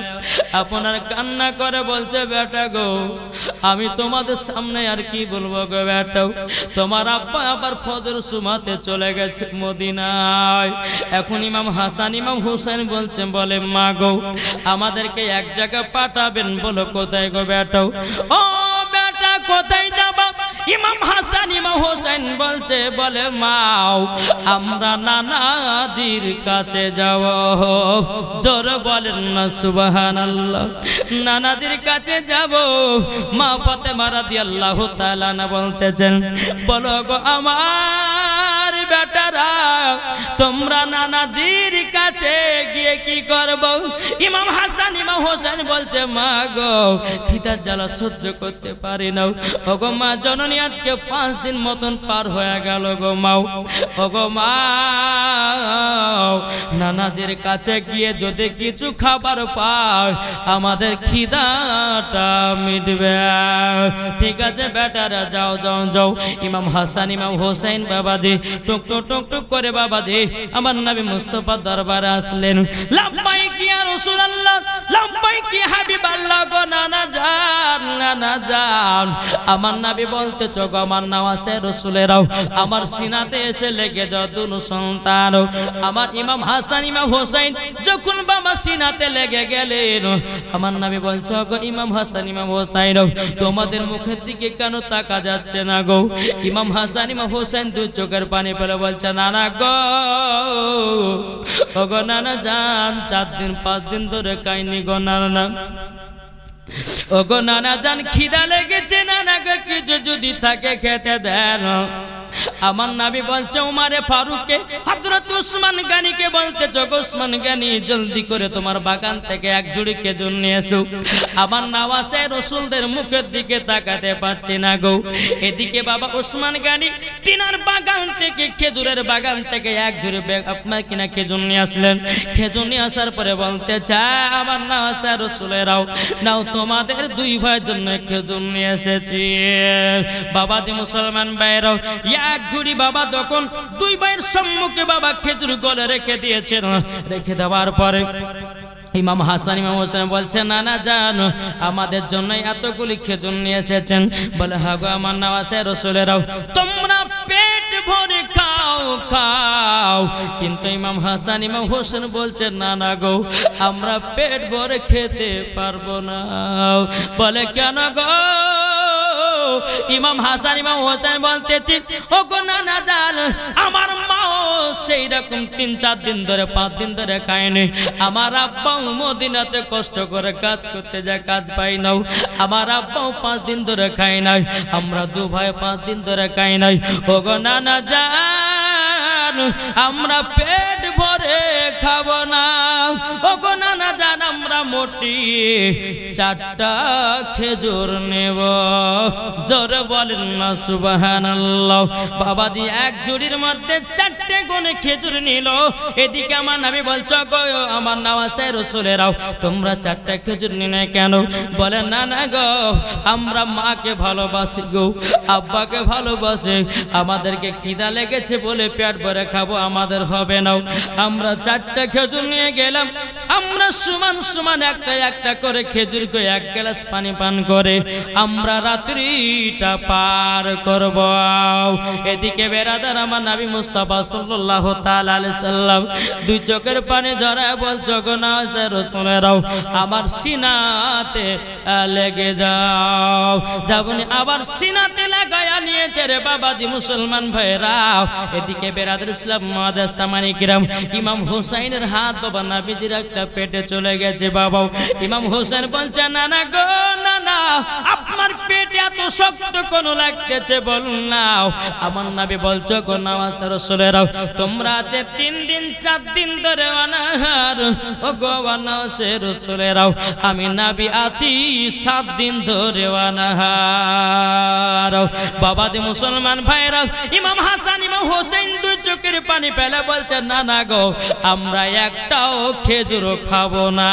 আপনার কান্না করে বলছে বেটা গো, আমি তোমাদের সামনে আর কি বলবো গো বেটা, তোমার আব্বা আবার ফজর সুমাতে চলে গেছে মদিনায়। এখন ইমাম হাসান ইমাম হোসেন বলছেন বলে মা গো, আমাদেরকে এক জায়গায় পাঠাবেন, বলো কোথায় গো বেটা। ও বেটা কোথায় যাবা? ইমাম হাসান ইমাম হোসেন বলছে বলে মাও আমরা নানাজির কাছে যাব। জোরে বলেন না সুবহানাল্লাহ। নানাজির কাছে যাব। মা ফাতেমা রাদিয়াল্লাহু তাআলা না বলতেছেন বলো গো আমার বেটারা, তোমরা নানাজির কাছে গিয়ে কি করব? ইমাম হাসান ইমাম হোসেন বলছে মা গো, খিদার জ্বালা সহ্য করতে পারি না। ওগো মা জননী, আজকে 5 দিন মতন পার হয়ে গেল গো মাও। ওগো মা, নানাদের কাছে গিয়ে যদি কিছু খাবার পাই আমাদের খিদাটা মিটবে। ঠিক আছে বেটারা, যাও যাও যাও। ইমাম হাসান ইমাম হোসেন বাবাজি টুক টুক টুক টুক করে বাবাজি আমার নবী মুস্তাফা দরবারে আসলেন। লাব্বাইক ইয়া রাসূলুল্লাহ, লাব্বাইক ইয়া হাবিবাল্লাহ। গো নানা জান, নানা জান, আমার নবী বলতে গো আমার নওয়াসে রাসূলেরাও আমার সিনাতে এসে লেগে যাও দুনো সন্তান। আমার ইমাম হাসান ইমাম হোসেন যখন বাবা সিনাতে লেগে গেলেন, আমার নবী বলছে গো ইমাম হাসান ইমাম হোসেন, তোমাদের মুখের দিকে কেন তাকা যাচ্ছে না গো? ইমাম হাসান ইমাম হোসেন দু চোখের পানি ফেলে বলছে নানা গো, ওগো নানা জান 4 দিন 5 দিন ধরে খাইনি গো নানা। ওগো নানা জান খিদা লেগেছে, নানা গো কিছু যদি থাকে খেতে দেন। আমার নবী বলছে উমারে ফারুককে, হযরত উসমান গানিকে বলতে গো উসমান গানি জলদি করে তোমার বাগান থেকে এক ঝুড়ি খেজুর নিয়ে এসো। আমার নওয়াসে রাসূলদের মুখের দিকে তাকাতে পাচ্ছি না গো। এদিকে বাবা উসমান গানি তিনার বাগান থেকে খেজুরের বাগান থেকে এক ঝুড়ি আপনার কিনা খেজুর নিয়ে আসলেন। খেজুর নিয়ে আসার পরে বলতে চায় আমার নওয়াসে রাসূলেরাও নাও তোমাদের 2 ভাইয়ের জন্য খেজুর নিয়ে এসেছি। বাবাজি মুসলমান ভাইরাও এক ঝুড়ি বাবা তখন 2 ভাইয়ের সম্মুখে বাবা খেজুর গলে রেখে দিয়েছেন। রেখে দেওয়ার পরে ইমাম হাসান ইমাম হোসেন বলছে নানা জান আমাদের জন্য এতগুলি খেজুর নিয়ে এসেছেন। বলে হ্যাঁ গো আমার নওয়াসে রাসূলেরাও তোমরা পেট ভরে খাও খাও। কিন্তু ইমাম হাসান ইমাম হোসেন বলছে নানা গো আমরা পেট ভরে খেতে পারবো না। বলে কেন গো? ইমাম হাসান ইমাম হোসেন বলতেছি ও গো নানা জান আমার মাও সেই রকম 3-4 দিন ধরে 5 দিন ধরে খায়নি। আমার আব্বাও মদিনাতে কষ্ট করে কাজ করতে যায়, কাজ পাই নাও। আমার আব্বাও 5 দিন ধরে খায় নাই, আমরা 2 ভাই 5 দিন ধরে খাই নাই। ও গো নানা জান আমরা পেট ভরে করে খাবো না। ও গো নানা জান আমরা মোটি 4টা খেজুর নেব। জোরে বলেন না সুবহানাল্লাহ। বাবাজি এক ঝুড়ির মধ্যে 4টে গুণে খেজুর নিল। এদিকে আমার নবী বলছো গো আমার নওয়াজে রাসূলেরাও তোমরা 4টা খেজুর নিলে কেন? বলে না না গো আমরা মাকে ভালোবাসি গো, আব্বাকে ভালোবাসি, আমাদেরকে খিদা লেগেছে বলে পেট ভরে খাবো আমাদের হবে না। আমরা 4টা খেজুর নিয়ে গেলাম। আমরা সমান সমান একটা একটা করে খেজুরকে 1 গ্লাস পানি পান করে আমরা রাত্রিটা পার করব। এদিকে বেরাদার আমার নবী মুস্তাফা সাল্লাল্লাহু তাআলা আলাইহি সাল্লাম 2 চোখের পানি ঝরায় বলছো গো নওয়াজে রাসূলেরাও আমার সিনাতে লেগে যাও। যাবনি আবার সিনাতে লাগায়া নিয়েছে রে বাবাজি মুসলমান ভাইরা। এদিকে বেরাদার ইসলাম মুআদ্দাস সামানি কিরাম ইমাম হুসাইনের হাত বাবা নবীজির একটা পেটে চলে গেছে। বাবা ইমাম হোসেন বলছে না না গো না না আপনার পেটে এত শক্ত কোন লাগতেছে বলুন না। আমার নবী বলছো গো নওয়াজে রাসূলেরাও তোমরা যে 3 দিন 4 দিন ধরে অনাহার ও গো নওয়াজে রাসূলেরাও আমি নবী আছি 7 দিন ধরে অনাহার। বাবা যে মুসলমান ভাইরা ইমাম হাসান ইমাম হোসেন 2 চোখের পানি ফেলে বলছে না না গো আমরা একটাও খেজুর খাবো না।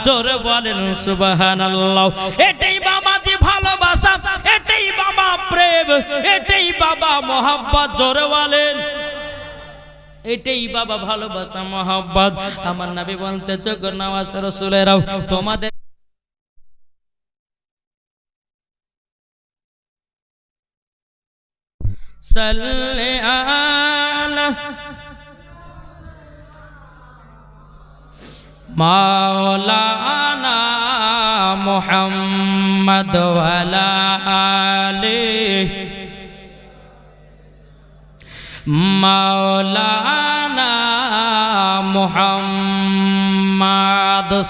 জোরে বলেন সুবহানাল্লাহ। এটাই বাবাজি ভালোবাসা, এটাই বাবা প্রেম, এটাই বাবা মোহাব্বত। জোরে বলেন এটাই বাবা ভালোবাসা মোহাব্বত। আমার নবী বলতেছে গো নওয়াজে রাসূলেরাও তোমাদের সাল্লি আলা মাওলানা মুহাম্মদ ওয়ালা আলিহি মাওলানা মুহাম্মদ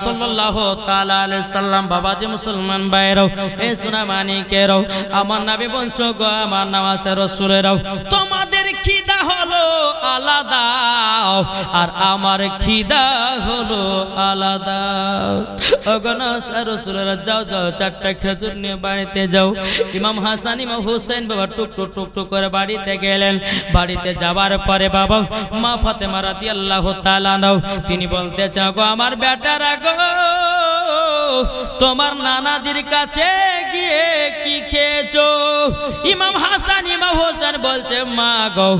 সাল্লাল্লাহু তাআলা আলাইহি সাল্লাম। বাবাজি মুসলমান ভাইরাও এ সোনা মানিকেরাও আমার নবী বলছো গো আমার নওয়াজে রাসূলেরাও তোমাদের খিদা হলো আলাদা আর আমার খিদা হলো আলাদা। ও গো নওয়াজে রাসূলেরা যাও যাও 4টা খেজুর নিয়ে বাড়িতে যাও। ইমাম হাসান ইমাম হোসেন বাবা টুক টুক টুক টুক করে বাড়িতে গেলেন। বাড়িতে যাবার পরে বাবা মা ফাতেমা রাদিয়াল্লাহু তাআলা নাও তিনি বলতে চাও গো আমার বেটারা গো তোমার নানাজির কাছে গিয়ে কি খেয়েছো? ইমাম হাসান ইমাম হোসেন বলছে মা গো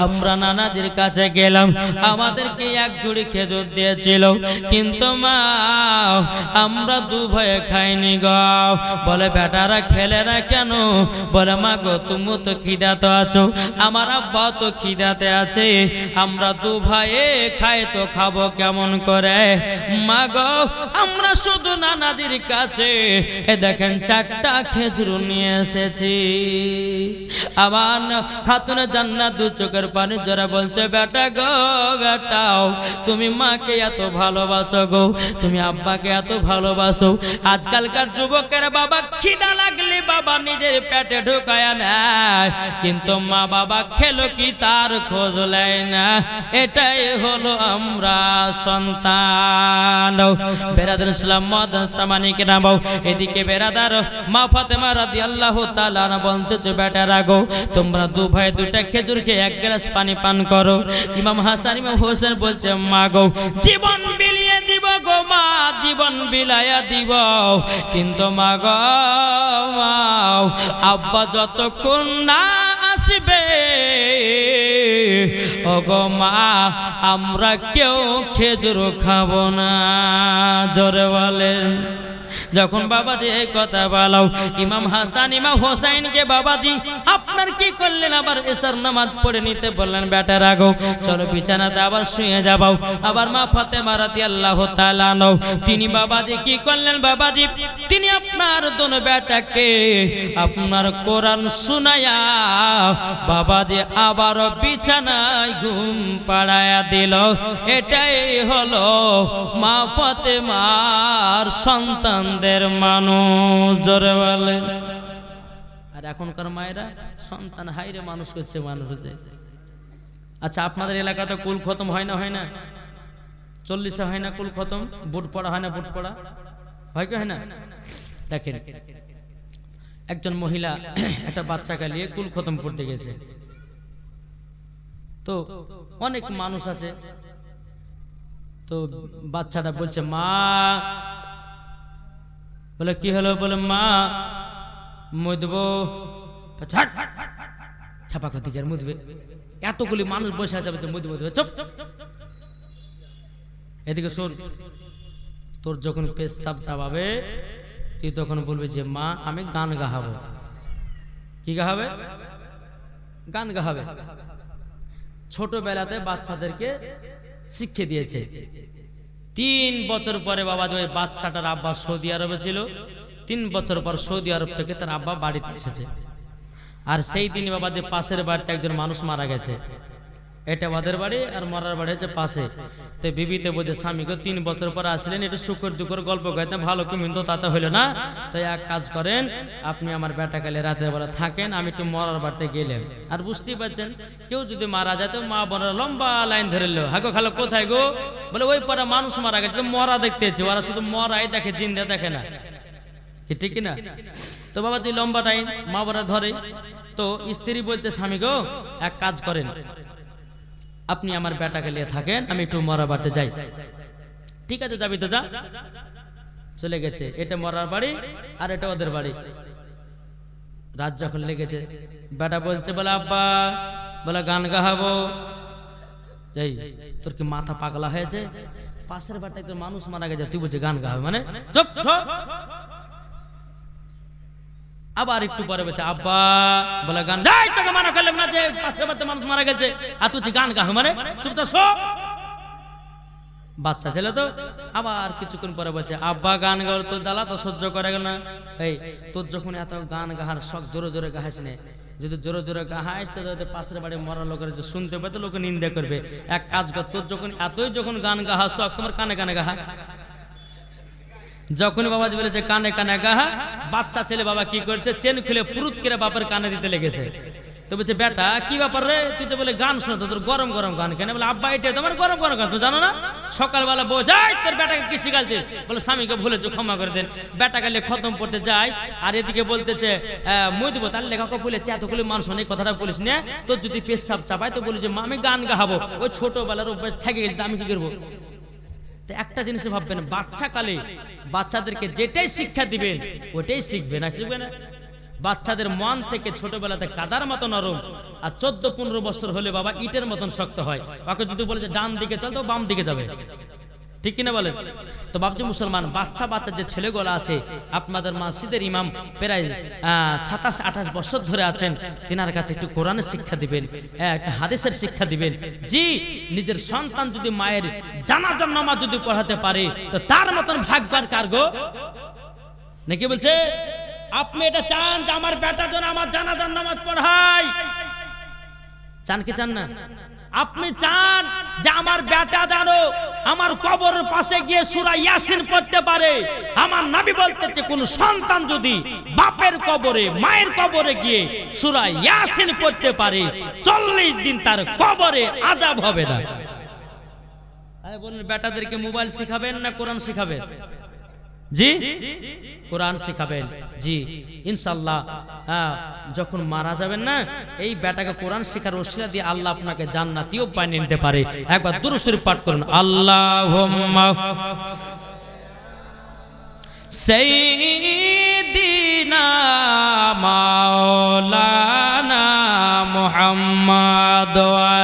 আমরা নানাজির কাছে গেলাম আমাদেরকে 1 ঝুড়ি খেজুর দিয়েছিল কিন্তু মা আমরা 2 ভাইয়ে খাইনি গো। বলে বেটারা খেলে না কেন? বলে মা গো তুমি তো খিদাতে আছো আমার আব্বা তো খিদাতে আছে আমরা 2 ভাইয়ে খাই তো খাবো কেমন করে? মা গো আমরা শুধু নানাজির কাছে এ দেখেন 4টা খেজুর নিয়ে এসেছি। আবার খাতুনে জান্নাত 2 চোখের পানি জোরে বলছে বেটা গো বেটাও তুমি মাকে এত ভালোবাসো গো তুমি আব্বাকে এত ভালোবাসো। আজকালকার যুবকের বাবা খিদা লাগলে বাবা নিজের পেটে ঢুকায় নেয় কিন্তু মা বাবা খেলো কি তার খোঁজ নেয় না। এটাই হলো আমরা সন্তান। বেরাদার ইসলাম মুআদ্দাস সামানি কিরাম এদিকে বেরাদার মা ফাতেমা রাদিয়াল্লাহু তাআলা বলতেছে বেটারা গো তোমরা 2 ভাই 2টা খেজুর খেয়ে 1 গ্লাস পানি পান করো। ইমাম হাসান ইমাম হোসেন বলছে মা গো জীবন বিলিয়ে দিব গো মা জীবন বিলায়া দিব কিন্তু মা গো আব্বা যতক্ষণ না আসবে ও গো মা আমরা কেউ খেজুর খাবো না। জোরে বলেন। যখন বাবাজি এই কথা বলাও ইমাম হাসান ইমাম হোসেনকে বাবাজি আপনার কি করলেন? আবার এশার নামাজ পড়ে নিতে বললেন বেটারা গো চলো বিছানাতে আবার শুয়ে যাও। আবার মা ফাতেমা রাদিয়াল্লাহু তাআলা নও তিনি বাবাজি কি করলেন? বাবাজি তিনি আপনার দোনো বেটাকে আপনার কোরআন শুনায়া বাবাজি আবার বিছানায় ঘুম পাড়ায়া দিল। এটাই হলো মা ফাতেমার সন্তানদের মানুষ। জোরে বলেন। আর এখনকার মায়েরা সন্তান হাইরে মানুষ করছে মানুষ হচ্ছে। আচ্ছা আপনাদের এলাকাতে কুল খতম হয় না? হয় না? 40 হয় না কুল খতম, বুট পড়া হয় না, বুট পড়া হয় কি হয় না? দেখেন একজন মহিলা একটা বাচ্চাকে নিয়ে কুল খতম করতে গেছে, তো অনেক মানুষ আছে, তো বাচ্চাটা বলছে মা, বলে কি হলো? বলে মা মুদবো। ছাপা করতে গিয়ে মুদবে, এতগুলি মানুষ বসে আছে, বলছে মুদবে মুদবে, চুপ। এদিকে শোন, তোর যখন পেশাব চাবাবে তুই তখন বলবি যে মা আমি গান গাহাবো। কি গাহাবে? গান গাহাবে। ছোটবেলাতে বাচ্চাদেরকে শিক্ষা দিয়েছে। 3 বছর পরে বাবা ওই বাচ্চাটার আব্বা সৌদি আরবে ছিল, 3 বছর পর সৌদি আরব থেকে তার আব্বা বাড়িতে এসেছে। আর সেই দিন বাবা যে পাশের বাড়িতে একজন মানুষ মারা গেছে, এটা ওদের বাড়ি আর মরার বাড়ি হচ্ছে পাশে। তো বিবিতে বলছে স্বামীকে 3 বছর পর আসলেন, একটু শুকর দুকর গল্প গাইতে ভালো কিন্তু তাতে হইলো না, তাই এক কাজ করেন আপনি আমার বেটা কালে রাতের বেলা থাকেন, আমি একটু মরার বাড়িতে গেলাম। আর বুঝতেই পারছেন কেউ যদি মারা যায় তো মা বোনেরা লম্বা লাইন ধরে লো, হাগো খালো কোথায় গো? বলে ওই পাড়া মানুষ মারা গেছে, মরা দেখতেছে, ওরা শুধু মরাই দেখে, জিন্দা দেখে না, ঠিক কিনা? তো বাবা তুই লম্বা টাইম মা বোনেরা ধরে। তো স্ত্রী বলছে স্বামী গো এক কাজ করেন আপনি আমার বেটাকে নিয়ে থাকেন, আমি একটু মরার বাড়িতে যাই। ঠিক আছে যাবি তো যা। চলে গেছে, এটা মরার বাড়ি আর এটা ওদের বাড়ি। রাত যখন লেগেছে বেটা বলছে বলে আব্বা বলে গান গাহাবো। এই তোর কি মাথা পাগলা হয়েছে? পাশের বাড়িতে একজন মানুষ মারা গেছে, তুই বলছে গান গাহাবে মানে? চুপ। আবার একটু পরে বলছে আব্বা বলে গান, যাই তোকে মানা করলাম না যে পাশের বাড়িতে মানুষ মারা গেছে আর তুই গান গাহ মানে? চুপ তো শো। বাচ্চা ছেলে তো। আবার কিছুক্ষণ পরে বলছে আব্বা গান গাওয়ার তো জ্বালা তো সহ্য করে না। এই তোর যখন এত গান গাহার শখ, জোরে জোরে গাহাস নে, যদি জোরে জোরে গাহাস তো পাশের বাড়ি মরা লোকের শুনতে পাবে তো লোকে নিন্দা করবে। এক কাজ কর, তোর যখন এতই যখন গান গাহার শখ, তোমার কানে কানে গাহা। যখনই বাবাজি বলেছে কানে কানে গাহা, বাচ্চা ছেলে বাবা কি করছে চেন খুলে পুরুত করে বাপের কানে দিতে লেগেছে। তো বলছে বেটা কি ব্যাপার রে, তুই তো বলে গান শোনো, তোর গরম গরম গান কেন? বলে আব্বা এটা তোমার গরম গরম গান, তো জানো না? সকালবেলা বোঝাই তোর বেটাকে কি শিখালছে? বলে স্বামীকে ভুলেছো ক্ষমা করে দেন। বেটা গেলে খতম পড়তে যায় আর এদিকে বলতেছে মই দিব, তার লেখাকে বলেছে এতগুলো মানুষ অনেক কথাটা বলিস না, তোর যদি পেশাব চাপায় তো বলি যে মা আমি গান গাহাবো। ওই ছোটবেলার অভ্যাস থেকে গেছে, আমি কি করবো? একটা জিনিস ভাববেন, বাচ্চা কালে বাচ্চাদেরকে যেটাই শিক্ষা দিবেন ওটাই শিখবে, না শিখবে না? বাচ্চাদের মন থেকে ছোটবেলাতে কাদার মতো নরম, আর 14-15 বছর হলে বাবা ইটের মতন শক্ত হয়। ওকে যদি বলে যে ডান দিকে চল তো বাম দিকে যাবে, ঠিক কিনা বলেন? তো বাপজি মুসলমান, বাচ্চা যে ছেলেগুলো আছে, আপনাদের মসজিদের ইমাম প্রায় 27-28 বছর ধরে আছেন, তিনার কাছে একটু কোরআনের শিক্ষা দিবেন, একটা হাদিসের শিক্ষা দিবেন। জি, নিজের সন্তান যদি মায়ের জানাজার নামাজ যদি পড়াতে পারে তো তার মতন ভাগবার কার গো? নাকি বলছে আপনি এটা চান যে আমার বেটা যেন আমার জানাজার নামাজ পড়ায়? চান কি চান না? আপনি চান যে আমার বেটা জানো আমার কবরের পাশে গিয়ে সূরা ইয়াসিন পড়তে পারে? আমার নবী বলতেছে কোন সন্তান যদি বাপের কবরে মায়ের কবরে গিয়ে সূরা ইয়াসিন পড়তে পারে 40 দিন তার কবরে আযাব হবে না। আরে বলুন, বেটাদেরকে মোবাইল শিখাবেন না কোরআন শিখাবেন? জি, কোরআন শিখাবেন। জি ইনশাআল্লাহ যখন মারা যাবেন না, এই বেটাকে কোরআন শিখার ওসিলা দিয়ে আল্লাহ আপনাকে জান্নাতীয় বানিয়ে নিতে পারে। একবার দুরূদ শরীফ পাঠ করুন, আল্লাহুম্মা সাইয়্যিদিনা মাওলানা মুহাম্মদ ওয়া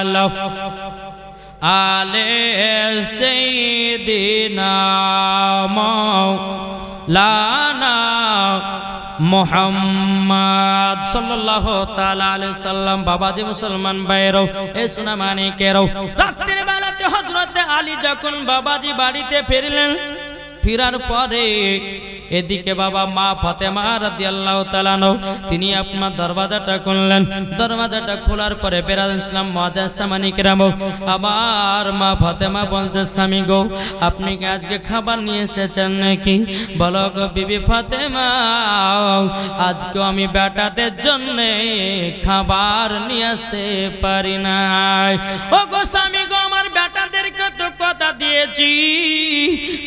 আলে সাইয়্যিদিনা মাওলানা মুহাম্মদ সাল্লাল্লাহু তাআলা আলাইহি সাল্লাম। বাবাজি মুসলমান ভাইরাও, এই সোনা মানিকেরাও, রাতের বেলাতে হযরত আলী যখন বাবাজি বাড়িতে ফিরলেন, ফিরার পরে এদিকে বাবা মা ফাতেমা রাদিয়াল্লাহু তাআলা আনহা তিনি আপনার দরওয়াজাটা খুললেন। দরওয়াজাটা খোলার পরে বেরাদুল ইসলাম মুআজ্জাজ সামানি কেরাম, আমার মা ফাতেমা বলছে স্বামী গো আপনি কি আজকে খাবার নিয়ে এসেছেন নাকি? বলো গো বিবি ফাতেমা, আজকে আমি বেটাদের জন্য খাবার নিয়ে আসতে পারি নাই। ও গো স্বামী গো, আমার বেটাদের বেটাদেরকে তো কথা দিয়েছি,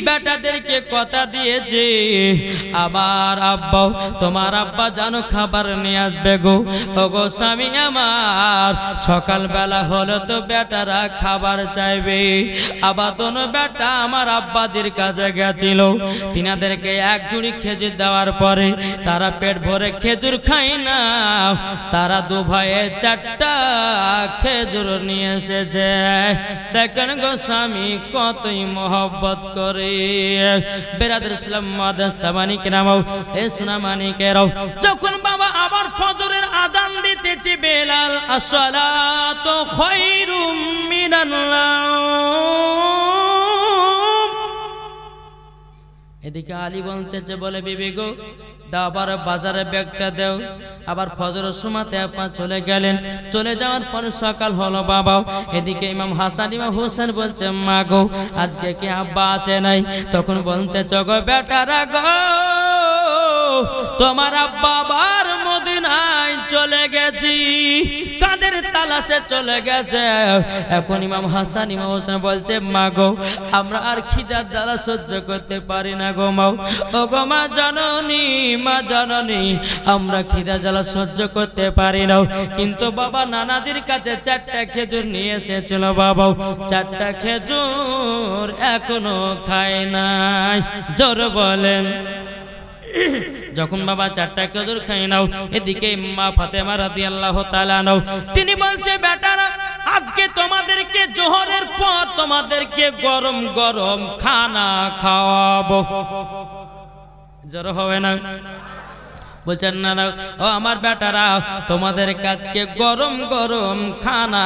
বেটাদেরকে কথা দিয়েছি আমার আব্বা, তোমার আব্বা জানো খাবার নিয়ে আসবে গো। ওগো স্বামী আমার, সকালবেলা হলো তো বেটারা খাবার চাইবে। আবার দোনো বেটা আমার আব্বাদের কাছে গেছিল, তিনাদেরকে এক জুড়ি খেজুর দেওয়ার পরে তারা পেট ভরে খেজুর খায় না, তারা দু ভাইয়ে 4টা খেজুর নিয়ে এসেছে। দেখেন গো স্বামী কতই মহব্বত করে। বেরাদর ইসলাম মাদ্রাসা মানিকেরাও, এ সোনা মানিকেরাও, যখন বাবা আবার ফজরের আযান দিতেছে, বেলাল আসসালাতু খায়রুম মিনান নাওম, এদিকে আলী বলতেছে, বলে বিবি গো দাও আবার বাজারে ব্যাগটা দাও। আবার ফজরের সময়তে আপনার চলে গেলেন, চলে যাওয়ার পরে সকাল হলো বাবা। এদিকে ইমাম হাসান ইমাম হোসেন বলছে, মা গো আজকে কি আব্বা আসে নাই? তখন বলতেছে, গো বেটারা গো, তোমার আব্বা আবার মদিনায় চলে গেছি, কাদের তালাশে চলে গেছে। এখন ইমাম হাসান ইমাম হোসেন বলছে, মা গো আমরা আর খিদার জ্বালা সহ্য করতে পারি না গো মা। ও গো মা জাননী, মা জাননী, আমরা খিদা জ্বালা সহ্য করতে পারি না। কিন্তু বাবা নানাদির কাছে 4টা খেজুর নিয়ে এসেছিল বাবা, 4টা খেজুর এখনো খায় নাই। জোর বলেন। যখন বাবা 4টা খেজুর খাই নাও, এদিকে মা ফাতেমা রাদিয়াল্লাহু তাআলা নাও, তিনি বলছে, বেটারা আজকে তোমাদেরকে জোহরের পর তোমাদেরকে গরম গরম খানা খাওয়াবো। জোর হবে না? বলছেন না না, ও আমার বেটারা তোমাদের কাছকে গরম গরম খানা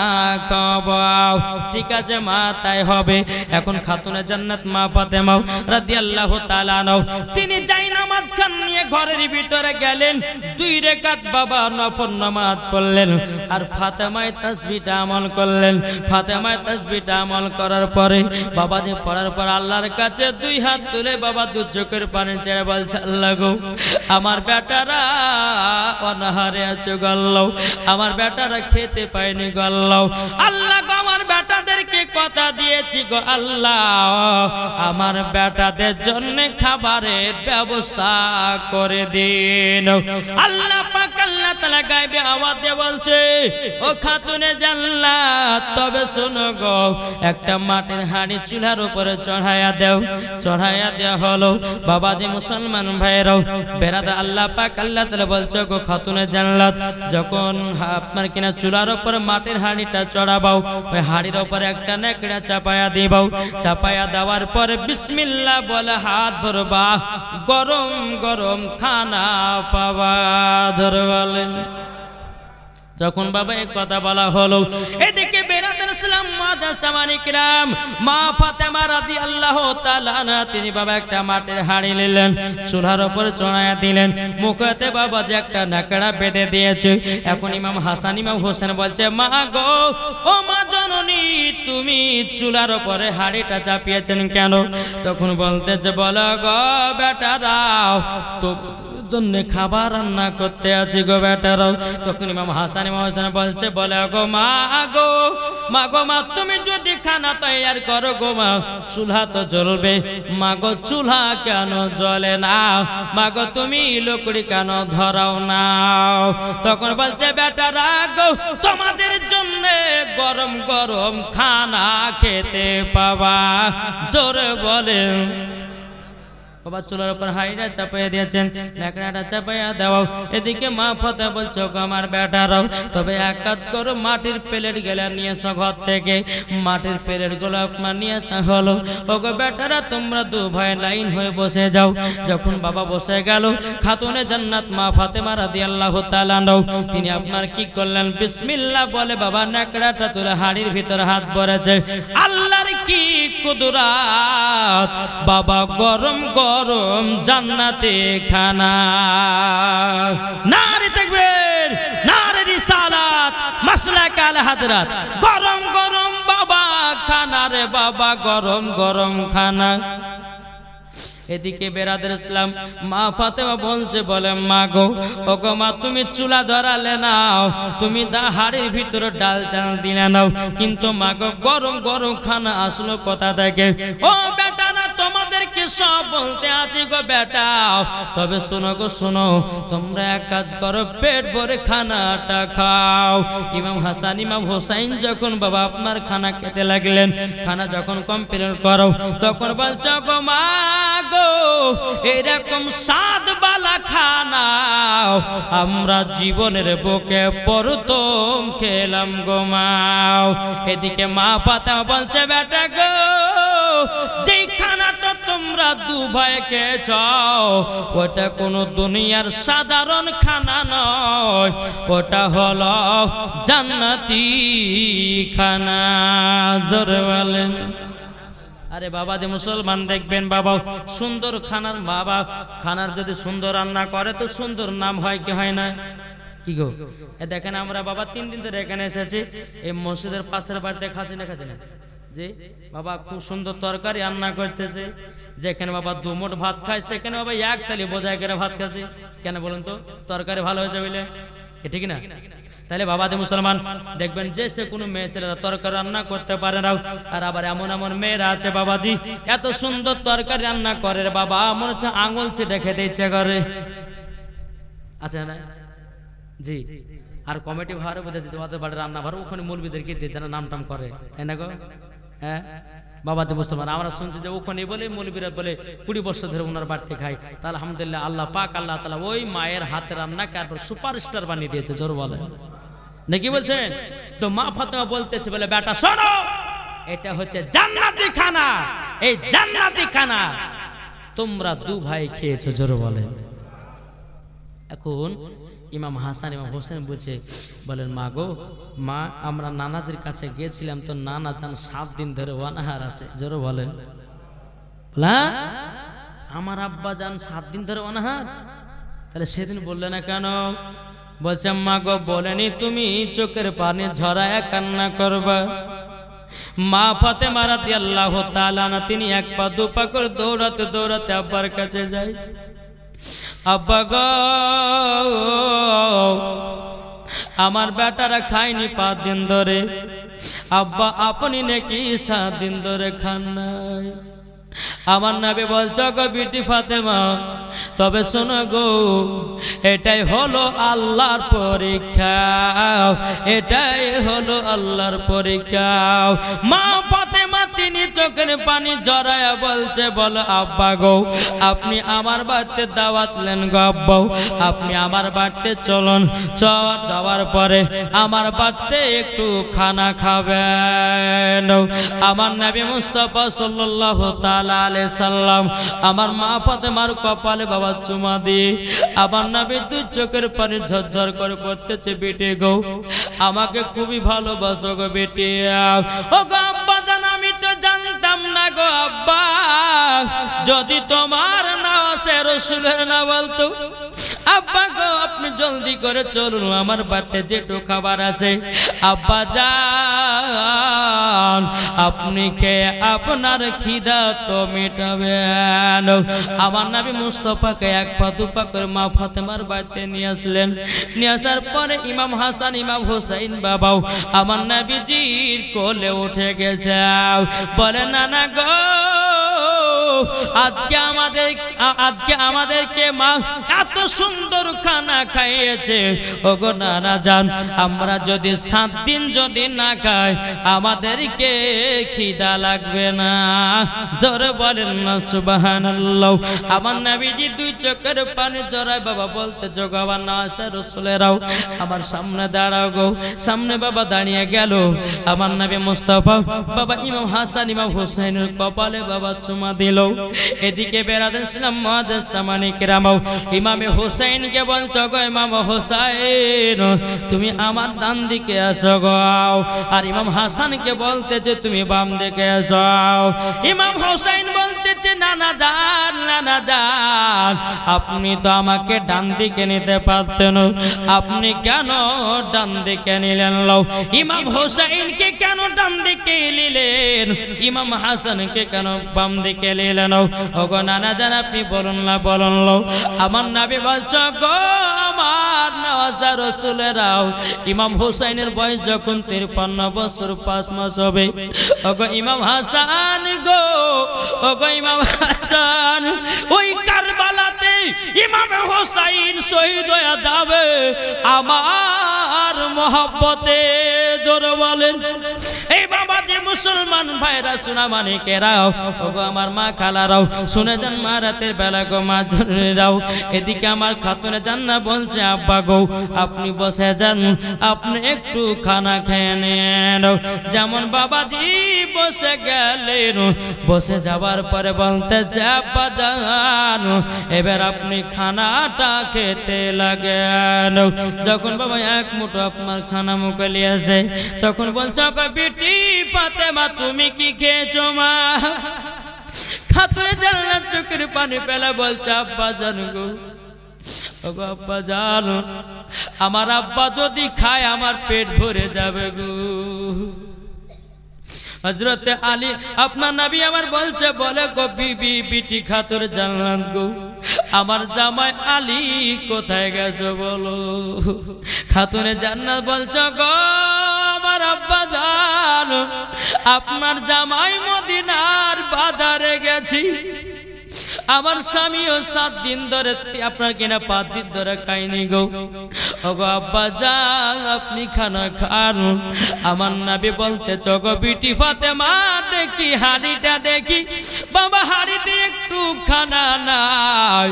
খাওয়াও। ঠিক আছে মা, তাই হবে। এখন খাতুনে জান্নাত মা ফাতেমা রাদিয়াল্লাহু তাআলা নাও, তিনি যাই নামাজ খান নিয়ে ঘরের ভিতরে গেলেন, 2 রাকাত বাবা নফল নামাজ পড়লেন, আর ফাতেমায় তাসবিহটা আমল করলেন। ফাতেমায় তাসবিহটা আমল করার পরে বাবাজি পড়ার পর আল্লাহর কাছে 2 হাত তুলে বাবা 2 চোখের পানি ছেড়ে বলছে, আল্লাহ গো আমার বেটারা অনাহারে আছে গল্লাও, আমার বেটারা খেতে পায়নি গল্লাও। আল্লাহ গো আমার বেটাদেরকে কথা দিয়েছি গো আল্লাহ, আমার বেটাদের জন্য খাবারের ব্যবস্থা করে দিন। আল্লাহ পাক আল্লাহ তাআলা গায়বে আওয়াজ দিয়ে বলছে, ও খাতুনে জান্নাত তবে শোনো গো, একটা মাটির হাঁড়ি চুলার উপরে চড়াইয়া দাও। চড়াইয়া দেওয়া হলো। বাবাজি মুসলমান ভাইরাও বেরাদা, আল্লাহ পাক আল্লাহ তাআলা বলছে, গো খাতুনে জান্নাত যখন আপনার কিনা চুলার উপর মাটির হাঁড়িটা চড়াবাও, ওই হাঁড়ির উপরে একটা নেকড়া চাপায়া দিবাও। চাপায়া দেওয়ার পরে বিসমিল্লাহ বলে হাত ভরবা, গরম গরম খানা পাবা। ধরে বলেন। যখন বাবা এক কথা বলা হলো, এদিকে বেরাদার ইসলাম মাদ্রাসা মানিকরাম মা ফাতেমা রাদিয়াল্লাহু তাআলা আনহা, তিনি বাবা একটা মাটির হাঁড়ি নিলেন, চুলার উপর চড়াইয়া দিলেন, মুখেতে বাবা যে একটা নাকড়া বেঁধে দিয়েছে। এখন ইমাম হাসান ইমাম হোসেন বলছে, মা গো, ও মা জননী, তুমি চুলার উপরে হাঁড়িটা চাপিয়েছেন কেন? তখন বলতেছে, বলো গো বেটারাও, তো জন্য খাবার রান্না করতে আছি গো বেটারাও। তখন ইমাম হাসান ইমাম হোসেন বলছে, বলে গো মা গো, মা গো মা, তুমি যদি খানা তৈয়ার করো গো মা, চুলা তো জ্বলবে। মা গো চুলা কেন জ্বলে না? মা গো তুমি লকড়ি কেন ধরাও না? তখন বলছে, বেটারা গো, তোমাদের জন্য গরম গরম খানা খেতে পাবা। জোরে বলে। বাবা চুলার উপর হাঁড়িটা চাপাইয়া দিয়েছেন, ন্যাকড়াটা চাপাইয়া দেওয়াও। এদিকে মা ফাতেমা বলছে, আমার বেটারাও তবে এক কাজ করো, মাটির প্লেট গেলে নিয়ে এসো ঘর থেকে। মাটির প্লেট গুলো আপনার নিয়ে আসা হলো। ওগো বেটারা তোমরা 2 ভাই লাইন হয়ে বসে যাও। যখন বাবা বসে গেল, খাতুনে জান্নাত মা ফাতেমা রাদিয়াল্লাহু তাআলা আনহা, তিনি আপনার কি করলেন, বিসমিল্লাহ বলে বাবা ন্যাকড়াটা তুলে হাঁড়ির ভিতরে হাত ভরেছে। আল্লাহর কি কুদরত, বাবা গরম গরম জান্নাতে খানা। নারে তাকবীর, নারে রিসালাত, মাসলাক আলে হাজরাত। গরম গরম বাবা খানা রে বাবা, গরম গরম খানা। এদিকে বেরাদের ইসলাম মা ফাতেমা বলছে, বলে মা গো, ও গো মা, তুমি চুলা ধরালে নাও, তুমি হাড়ির ভিতরে ডাল চাল দিলে নাও, কিন্তু মা গো গরম গরম খানা আসলো কোথা থেকে? ও বেটা না, তোমাদেরকে সব বলতে আছি গো বেটা, তবে শোনো গো শোনো, তোমরা এক কাজ করো, পেট ভরে খানাটা খাও। ইমাম হাসান ইমাম হোসাইন যখন বাবা আপনার খানা খেতে লাগলেন, খানা যখন কমপ্লিট করো, তখন বলছো গো মা গো, এরকম স্বাদ বালা খানা আমরা জীবনের বুকে প্রথম খেলাম গো মাও। এদিকে মা ফাতেমা বলছে, বেটা গো, যেই খানাটা তোমরা দু ভাই খেয়েছ, ওটা কোনো দুনিয়ার সাধারণ খানা নয়, ওটা হলো জান্নাতি খানা। জোরে বলেন। আরে বাবা, যে মুসলমান দেখবেন বাবা, সুন্দর খানার বাবা, খানার যদি সুন্দর রান্না করে তো সুন্দর নাম হয় কি হয় না? কি গো, এ দেখেন আমরা বাবা 3 দিন ধরে এখানে এসেছি, এই মসজিদের পাশের বাড়িতে খাচ্ছি না জি বাবা, খুব সুন্দর তরকারি রান্না করতেছে, যেখানে বাবা 2 মুঠ ভাত খায়, সেখানে বাবা 1 থালি বোঝায় করে ভাত খাচ্ছে। কেন বলুন তো? তরকারি ভালো হয়েছে বলে, ঠিক না? তাহলে বাবা যে মুসলমান দেখবেন, যে সে কোনো মেয়ে ছেলেরা তরকারি রান্না করতে পারে না, আর আবার এমন এমন মেয়েরা আছে বাবাজি, এত সুন্দর তরকারি রান্না করে বাবা, মনে হচ্ছে আঙুল চেটে খেতে ইচ্ছে করে, আছে না? জি। আর কমিটি ভাড়া বোঝা যেতে তোমাদের বাড়ির রান্না ভাড়া ওখানে মৌলবীদেরকে দিয়ে যেন নাম টাম করে, তাই না গো? হ্যাঁ বাবা যে মুসলমান, আমরা শুনছি যে ওখানে বলে মৌলবীরা বলে 20 বছর ধরে ওনার বাড়িতে খায়, তা আলহামদুলিল্লাহ আল্লাহ পাক আল্লাহ তাআলা ওই মায়ের হাতে রান্না তারপর সুপারস্টার বানিয়ে দিয়েছে। জোর বলে নাকি বলছেন? তো মা ফাতেমা বলতেছে, বলে বেটা শোনো, এটা হচ্ছে জান্নাতি খানা, এই জান্নাতি খানা তোমরা 2 ভাই খেয়েছো। জোর বলে। এখন ইমাম হাসান ইমাম হোসেন বলছে, বলেন মা গো মা, আমরা নানাদের কাছে গিয়েছিলাম, তো নানা যান 7 দিন ধরে অনাহার আছে। জোর বলেন। আমার আব্বা যান 7 দিন ধরে অনাহার, তাহলে সেদিন বললে না কেন? বলছে মা গো, বলেনি তুমি চোখের পানি ঝরায় কান্না করবা? মা ফাতেমা রাদিয়াল্লাহু তাআলা না, তিনি 1 পা 2 পা করে দৌড়াতে দৌড়াতে আব্বার কাছে যায়। আব্বা গো, আমার বেটারা খায়নি 5 দিন ধরে, আব্বা আপনি নাকি 7 দিন ধরে খান নাই। আমার নবী বলছো গো বিটি ফাতেমা, তবে শোনো গো, এটাই হলো আল্লাহর পরীক্ষা, এটাই হলো আল্লাহর পরীক্ষা। মা ফাতেমা তিনি চোখের পানি জড়ায়া বলছে, বলো আব্বা গো, আপনি আমার বাড়িতে দাওয়াত নেন গো আব্বা, আপনি আমার বাড়িতে চলুন, যাওয়ার পরে আমার বাড়িতে একটু খানা খাবেন। আমার নবী মুস্তাফা সাল্লাল্লাহু তাআলা আলাইহি সাল্লাম আমার মা ফাতেমার কপালে বাবা চুমা দিয়ে, আমার নবী 2 চোখের পানি ঝরঝর করে পড়তেছে, বেটি গো আমাকে খুবই ভালোবাসো গো বেটি। ও গো আব্বা জান, আমি তো জানতাম না গো আব্বা, যদি তোমার না সে রাসূলের না বলতো। আব্বা গো আপনি জলদি করে চলুন, আমার বাড়িতে যেটু খাবার আছে আব্বা যান, আপনি কে আপনার খিদা তো মেটাবেন। আমার নবী মুস্তাফাকে 1 পা 2 পা করে মা ফাতেমার বাড়িতে নিয়ে আসলেন। নিয়ে আসার পরে ইমাম হাসান ইমাম হোসেন বাবাও আমার নবীজির কোলে উঠে গেছে। বলে নানা গো, আজকে আমাদেরকে মা এত সুন্দর খানা খাইয়েছে, ওগো নানা জান, আমরা যদি 7 দিন যদি না খাই আমাদেরকে খিদা লাগবে না। জোরে বলেন না সুবহানাল্লাহ। আমার নবীজি 2 চোখের পানি জড়ায় বাবা বলতে, জোগাবা না আসে রাসূলেরাও আমার সামনে দাঁড়াও গো। সামনে বাবা দাঁড়িয়ে গেল, আমার নবী মুস্তাফা বাবা ইমাম হাসান ইমাম হোসেনের কপালে বাবা চুমা দিল। এদিকে বেরাদার ইসলাম মুআদ্দাস সামানি কেরামাও ইমামে হোসেনকে বলছো গো ইমাম হোসেন, তুমি আমার ডান দিকে আসো গো। আর ইমাম হাসানকে বলতে যে তুমি বাম দিকে আসো। ইমাম হোসেন বলতে বলছে নানা যান আপনি তো আমাকে ডান দিকে নিতে পারতেন, আপনি কেন ডান দিকে নিলেন? লও ইমাম হোসেনকে কেন ডান দিকে নিলেন, ইমাম হাসানকে কেন বাম দিকে নিলেন? ওগো নানা যান আপনি বলুন না, বলুন। লও আমার নবী বলছ গো আমার নওয়াজা রাসূলেরাও ইমাম হোসেনের বয়স যখন 53 বছর 5 মাস হবে, ওগো ইমাম হাসান গো, ওগো ইমাম হাসান ওই কারবালাতে ইমাম হোসেন শহীদ হয়ে যাবে আমার মহব্বতে। জোরে বলেন এই বাবা যে মুসলমান ভাইরা শোনা মানিকেরাও, ওগো আমার মা খালারাও শুনে যান, মা রাতের বেলা গো মা জনেরাও, এদিকে আমার খাতুনে জান্নাত বলছে আব্বা গো আপনি বসে যান, আপনি একটু খানা খেয়ে নেন। যেমন বাবাজি বসে গেলেন, বসে যাবার পরে বলতে আব্বা যান এবার আপনি খানাটা খেতে লাগেন। যখন বাবা এক মুঠো আপনার খানা মুখে নিয়েছে তখন বলছে বেটি ফাতেমা তুমি কি খেয়েছো মা? খাতুনে জান্নাত চোখের পানি ফেলে বলছে আব্বা জান গো, ওগো আব্বা জান আমার আব্বা যদি খায় আমার পেট ভরে যাবে গো। হযরতে আলী আপনার নবী আমার বলছে বলে গো বিবি বিটি খাতুনে জান্নাত গো আমার জামাই আলী কোথায় গেছে বলো? খাতুনে জান্নাত বলছে গো আমার আব্বা জান আপনার জামাই মদিনার বাজারে গেছি, আমার স্বামীও 7 দিন ধরে আপনার কিনা 5 দিন ধরে খাইনি গো। ওগো আব্বা যান আপনি খানা খান। আমার নবী বলতে গো বিটি ফাতেমা দেখি হাড়িটা দেখি, বাবা হাড়িতে একটু খানা নাই,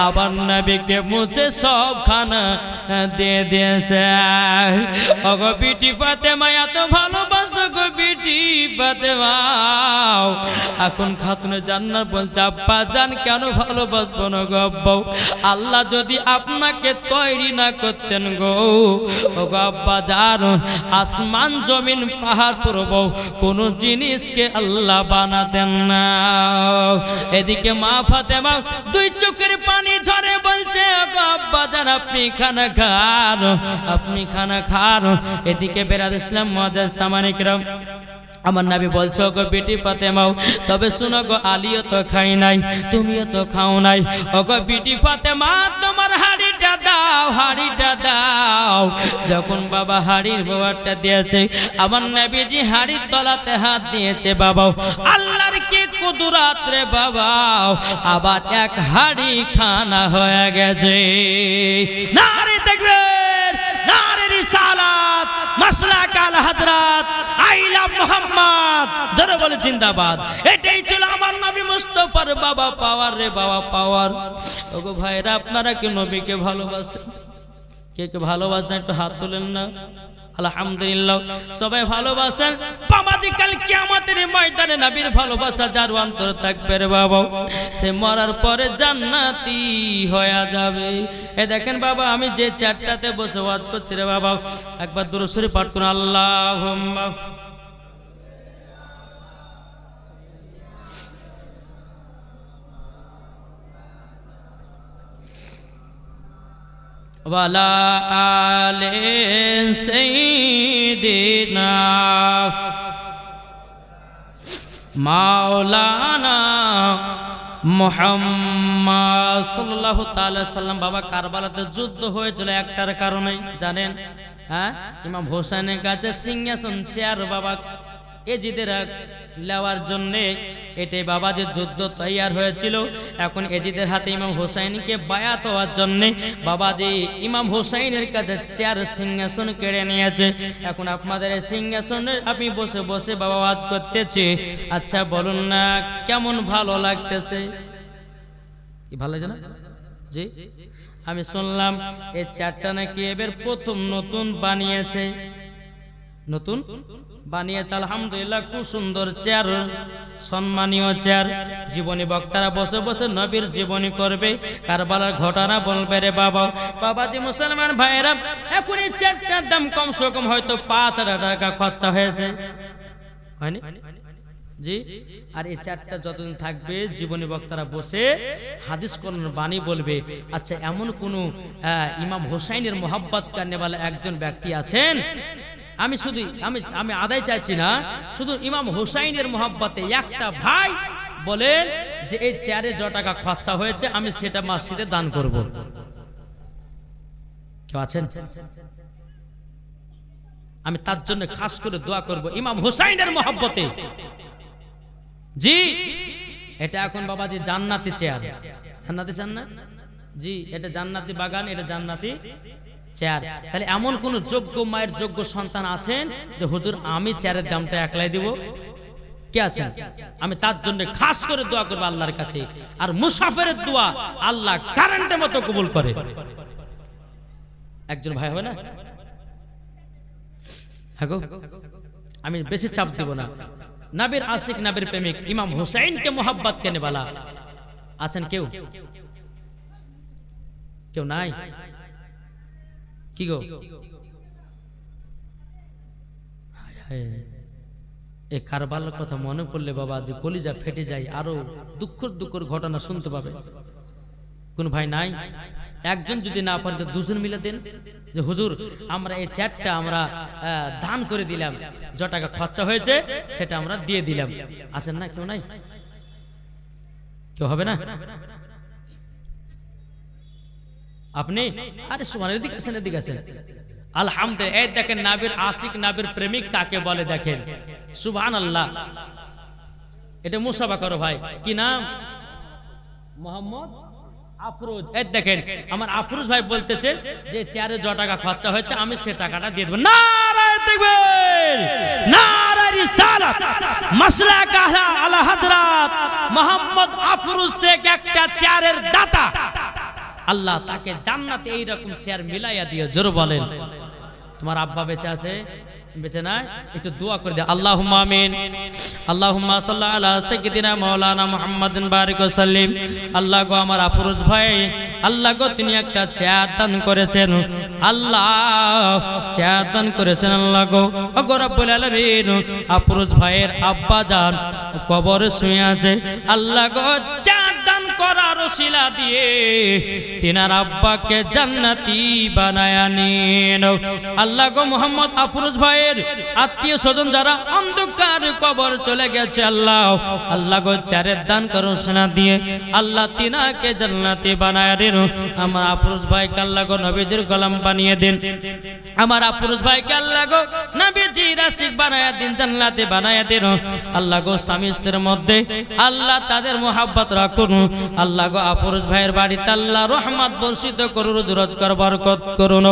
আবার নবীকে মুছে সব খানা দিয়ে দিয়েছে। ওগো বিটি ফাতেমা এত ভালোবাসো গো বিটি ফাতেমা, এখন খাতুনে জান্নাত বলছে আব্বা জান কেন ভালোবাসবো না গো আব্বা, আল্লাহ যদি আপনাকে তৈরি না করতেন গো, ও গো আব্বা জান আসমান জমিন পাহাড় পর্বত কোন জিনিসকে আল্লাহ বানাতেন না। এদিকে মা ফাতেমা 2 চোখের পানি ঝরে বলছে গো আব্বা জান আপনি খানা খান, আপনি খানা খান। এদিকে বেরাদ ইসলাম মুআজ্জাজ সামানিকরাম আমার নবী বলছো গো বেটি ফাতেমাও তবে শুনো গো আলীও তো খাই নাই, তুমিও তো খাও নাই, ও গো বেটি ফাতেমা তোমার হাড়িটা দাও, হাড়িটা দাও। যখন বাবা হাড়ির বাবারটা দিয়েছে আমার নবীজি হাড়ির তলাতে হাত দিয়েছে, বাবাও আল্লাহর কি কুদরত রে বাবাও, আবার এক হাড়ি খানা হয়ে গেছে। নারে তাকবীর, নারে রিসালাত, মাসলাক আল হযরত আইলা মুহাম্মদ, যারা বলে জিন্দাবাদ। এটাই ছিল আমার নবী মুস্তাফার বাবা পাওয়ার রে বাবা পাওয়ার। ওগো ভাইরা আপনারা কি নবীকে ভালোবাসেন? কে কে ভালোবাসেন একটু হাত তুলেন না। আলহামদুলিল্লাহ সবাই ভালোবাসেন। বাবাজি কাল কিয়ামতের ময়দানে নবীর ভালোবাসা যার অন্তর থাকবে রে বাবা সে মরার পরে জান্নাতি হয়ে যাবে। এ দেখেন বাবা আমি যে চারটাতে বসে ওয়াজ করছি রে বাবা একবার দুরূদ শরীফ পাঠ করুন। আল্লাহুম্মা ওয়ালা আলে সাইয়্যিদিনা মাওলানা মুহাম্মদ সাল্লাল্লাহু তাআলা সাল্লাম। বাবা কারবালাতে যুদ্ধ হয়েছিল একটার কারণে জানেন, হ্যাঁ ইমাম হোসেনের কাছে সিংহাসন চেয়ার বাবা এজিদের নেওয়ার জন্য এটাই বাবা যে যুদ্ধ তৈয়ার হয়েছিল। এখন এজিদের হাতে ইমাম হোসেনকে বায়াত হওয়ার জন্য বাবাজি ইমাম হোসেনের কাছে চেয়ার সিংহাসন কেড়ে নিয়েছে। এখন আপনাদের এই সিংহাসনে আমি বসে বসে বাবা ওয়াজ করতেছি। আচ্ছা বলুন না কেমন ভালো লাগতেছে? কি ভালো লাগে না? জি আমি শুনলাম এই চেয়ারটা নাকি এবার প্রথম নতুন বানিয়েছে, নতুন বানিয়েছে। আলহামদুলিল্লাহ খুব সুন্দর চেয়ার, সম্মানীয় চেয়ার। জীবনী বক্তারা বসে বসে নবীর জীবনী করবে, কারবালার ঘটনা বলবে রে বাবা। বাবাজি মুসলমান ভাইরা এখন এই চেয়ারটার দাম কমসে কম হয়তো 5,000 টাকা খরচা হয়েছে, হয়নি? জি। আর এই চারটা যতদিন থাকবে জীবনী বক্তারা বসে হাদিস কোরআন বাণী বলবে। আচ্ছা, এমন কোন ইমাম হোসাইনের মোহাব্বত করনেওয়ালা একজন ব্যক্তি আছেন? আমি শুধু আমি আদায় চাইছি না, শুধু ইমাম হোসাইনের মোহাব্বতে একটা ভাই বলেন যে এই চেয়ারে যত টাকা খরচা হয়েছে আমি সেটা মসজিদে দান করব। কেউ আছেন? আমি তার জন্য খাস করে দোয়া করব ইমাম হোসাইনের মোহাব্বতে। জি, এটা এখন বাবাজি জান্নাতি চেয়ার। জান্নাতি চান না? জি, এটা জান্নাতি বাগান, এটা জান্নাতি চেয়ার। তাহলে এমন কোন যোগ্য মায়ের যোগ্য সন্তান আছেন যে হুজুর আমি চেয়ারের দামটা একলাই দিব? কে আছেন? আমি তার জন্য খাস করে দোয়া করব আল্লাহর কাছে। আর মুসাফিরের দোয়া আল্লাহ কারেন্টের মতো কবুল করে। একজন ভাই হবে না? হ্যাঁ গো, আমি বেশি চাপ দেব না। নবীর আশিক, নবীর প্রেমিক ইমাম হুসাইনকে মোহাব্বত করনে वाला আছেন কেউ? কেউ নাই? কি গো, এই কারবালার কথা মনে পড়লে বাবা যে কলিজা ফেটে যায়। আরো দুঃখের ঘটনা শুনতে পাবে। কোন ভাই নাই? একজন যদি না পারেন তো দুজন মিলে দেন যে হুজুর আমরা এই চ্যাটটা আমরা দান করে দিলাম, যত টাকা খরচা হয়েছে সেটা আমরা দিয়ে দিলাম। আছেন না? কেউ নাই? কেউ হবে না? আপনি? আরে সুবহানাল্লাহ, এদিকে আসেন, এদিকে আসেন। আলহামদুলিল্লাহ। এই দেখেন নবীর আশিক, নবীর প্রেমিক কাকে বলে দেখেন। সুবহানাল্লাহ। এটা মুসাফা করো ভাই। কি নাম? মোহাম্মদ আফরোজ। এই দেখেন আমার আফরোজ ভাই বলতেছেন যে চেয়ারে যত টাকা খরচা হয়েছে আমি সে টাকাটা দিয়ে দেব। নারায়ে তাকবীর, নারায়ে রিসালাত, মাসলাক আলা হযরত মোহাম্মদ আফরোজ শেখ একটা চেয়ারের দাতা। আল্লাহ তাকে জান্নাতে এই রকম চেয়ার মিলাইয়া দিও। জোরে বলেন। তোমার আব্বা বেঁচে আছে? বেঁচে নাই? একটু দোয়া করে দাও। আল্লাহুম্মা আমিন। আল্লাহুম্মা সাল্লি আলা সাইয়্যিদিনা মাওলানা মুহাম্মাদিন বারিক ওয়া সাল্লিম। আল্লাহ গো আমার আফরোজ ভাই, আল্লাহ গো তিনি একটা চেয়ার দান করেছেন। আল্লাহ চেয়ার দান করেছেন। আল্লাহ গো ওগো রব্বুল আলামিন, আফরোজ ভাইয়ের আব্বা জান কবরে শুয়ে আছে। আল্লাহ গো চেয়ার দান করার ওসিলা দিয়ে তিনার আব্বাকে জান্নাতি বানায়া নিন। আল্লাহ গো মোহাম্মদ আফরোজ ভাইয়ের আত্মীয় স্বজন যারা অন্ধকার কবর চলে গেছে, আল্লাহ আল্লাহ গো চেয়ারের দান করো ওসিলা দিয়ে আল্লাহ তিনাকে জান্নাতি বানায়া দিন। আমার আফরোজ ভাইকে আল্লাহ গো নবীজির গোলাম বানিয়ে দিন। আমার আফরোজ ভাইকে আল্লাহ গো নবীজির আশিক বানায়া দিন, জান্নাতি বানায়া দিন। আল্লাহ গো স্বামী স্ত্রীর মধ্যে আল্লাহ তাদের মোহাব্বত রাখুন। আল্লাহ গো আফরোজ ভাইয়ের বাড়িতে আল্লাহ রহমত বর্ষিত করুন, রোজগার বরকত করুন।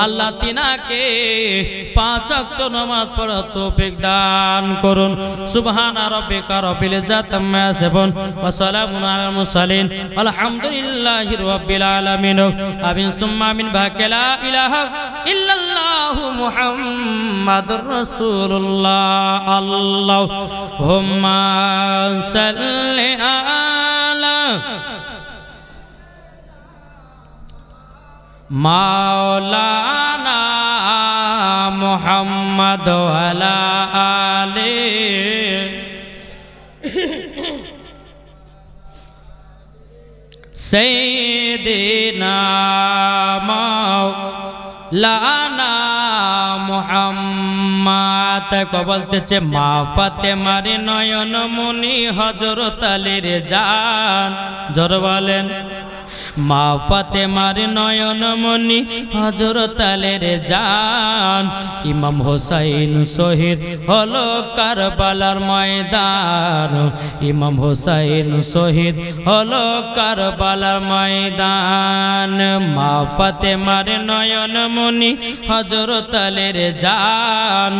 আল্লাহ তিনাকে 5 ওয়াক্ত নামাজ পড়ার তৌফিক দান করুন। সুবহানা রাব্বিকা রাব্বিল ইজ্জাতি আম্মা ইয়াসিফুন ওয়া সালামুন আলাল মুরসালিন আলহামদুলিল্লাহি রাব্বিল আলামিন। আমিন সুম্মা আমিন। লা ইলাহা ইল্লাল্লাহু মুহাম্মাদুর রাসূলুল্লাহ। আল্লাহুম্মা সাল্লি আলা মাওলানা মুহাম্মদ ওয়ালা আলি সাইয়্যিদিনা মাওলানা মুহাম্মদ। বলতেছে মা ফাতেমার নয়ন মনি হযরত আলীর জান। জোরে বলেন। মা ফাতেমার নয়ন মনি হযরত আলীর জান। ইমাম হোসাইন শহীদ হলো কারবালার ময়দান। ইমাম হোসাইন শহীদ হলো কারবালার ময়দান। মা ফাতেমার নয়ন মনি হযরত আলীর জান।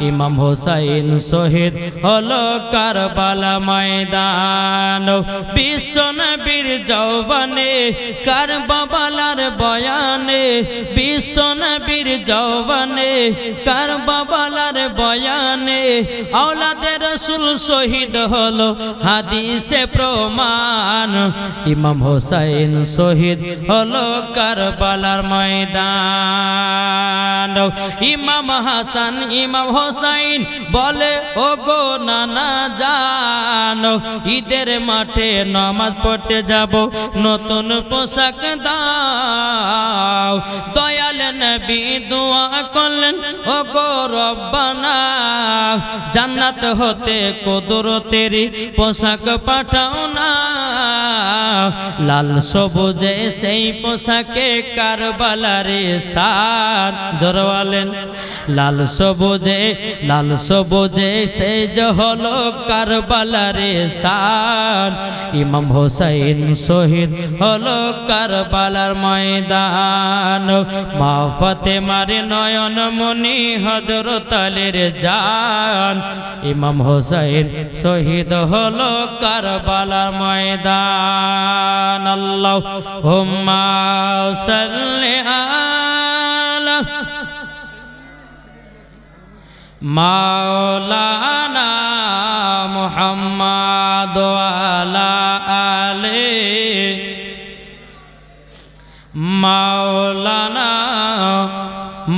ইমাম হোসাইন শহীদ হলো কারবালা ময়দান। বিশ্ব নবীর যৌবনে কারবালার বয়ানে বিশ্ব নবীর জওয়ানে কারবালার বয়ানে আওলাদে রাসূল শহীদ হলো হাদিসে প্রমাণ ইমাম হোসেন শহীদ হলো কারবালার ময়দান ইমাম হাসান ইমাম হোসেন বলে ও গো নানা জান ঈদের মাঠে নামাজ পড়তে যাব নতুন পোশাক দাও দয়াল নবী দোয়া করলেন ও গো রব্বানা জান্নাত হতে কুদরতেরি পোশাক পাঠাও না লাল সবুজে সেই পোশাকে কারবালারে শান জোরে বলেন লাল সবুজে সেই যে হলো কারবালারে শান ইমাম হোসেন শহীদ হলো কারবালার ময়দান মা ফাতেমার নয়ন মনি হযরত আলীর জান ইমাম হোসেন শহীদ হলো কারবালার ময়দান আল্লাহুম্মা সাল্লি আলা মাওলানা মুহাম্মাদ ওয়া আলা আলি মাওলানা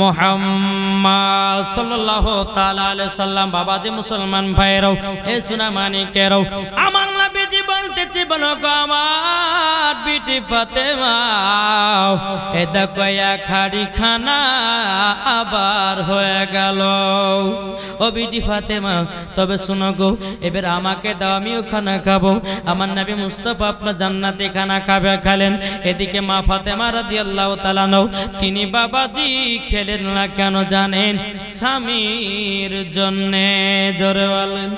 মুহাম্মদ সাল্লাল্লাহু তাআলা আলাইহি সাল্লাম। বাবাজি মুসলমান ভাইরাও এ সোনা মানিকেরাও আমার নবীজি বলতেছি বলো গো আমার বিটি ফাতেমা এ দেখো এক হাড়ি খানা আবার হয়ে গেল ও বিটি ফাতেমা তবে শোনো গো এবার আমাকে দাও আমিও খানা খাবো আমার নবী মুস্তাফা আপনার জান্নাতে খানা খেলেন এদিকে মা ফাতেমা রাদিয়াল্লাহু তাআলা তিনি বাবাজি খেলেন না কেন জানেন স্বামীর জন্যে জোরে বলেন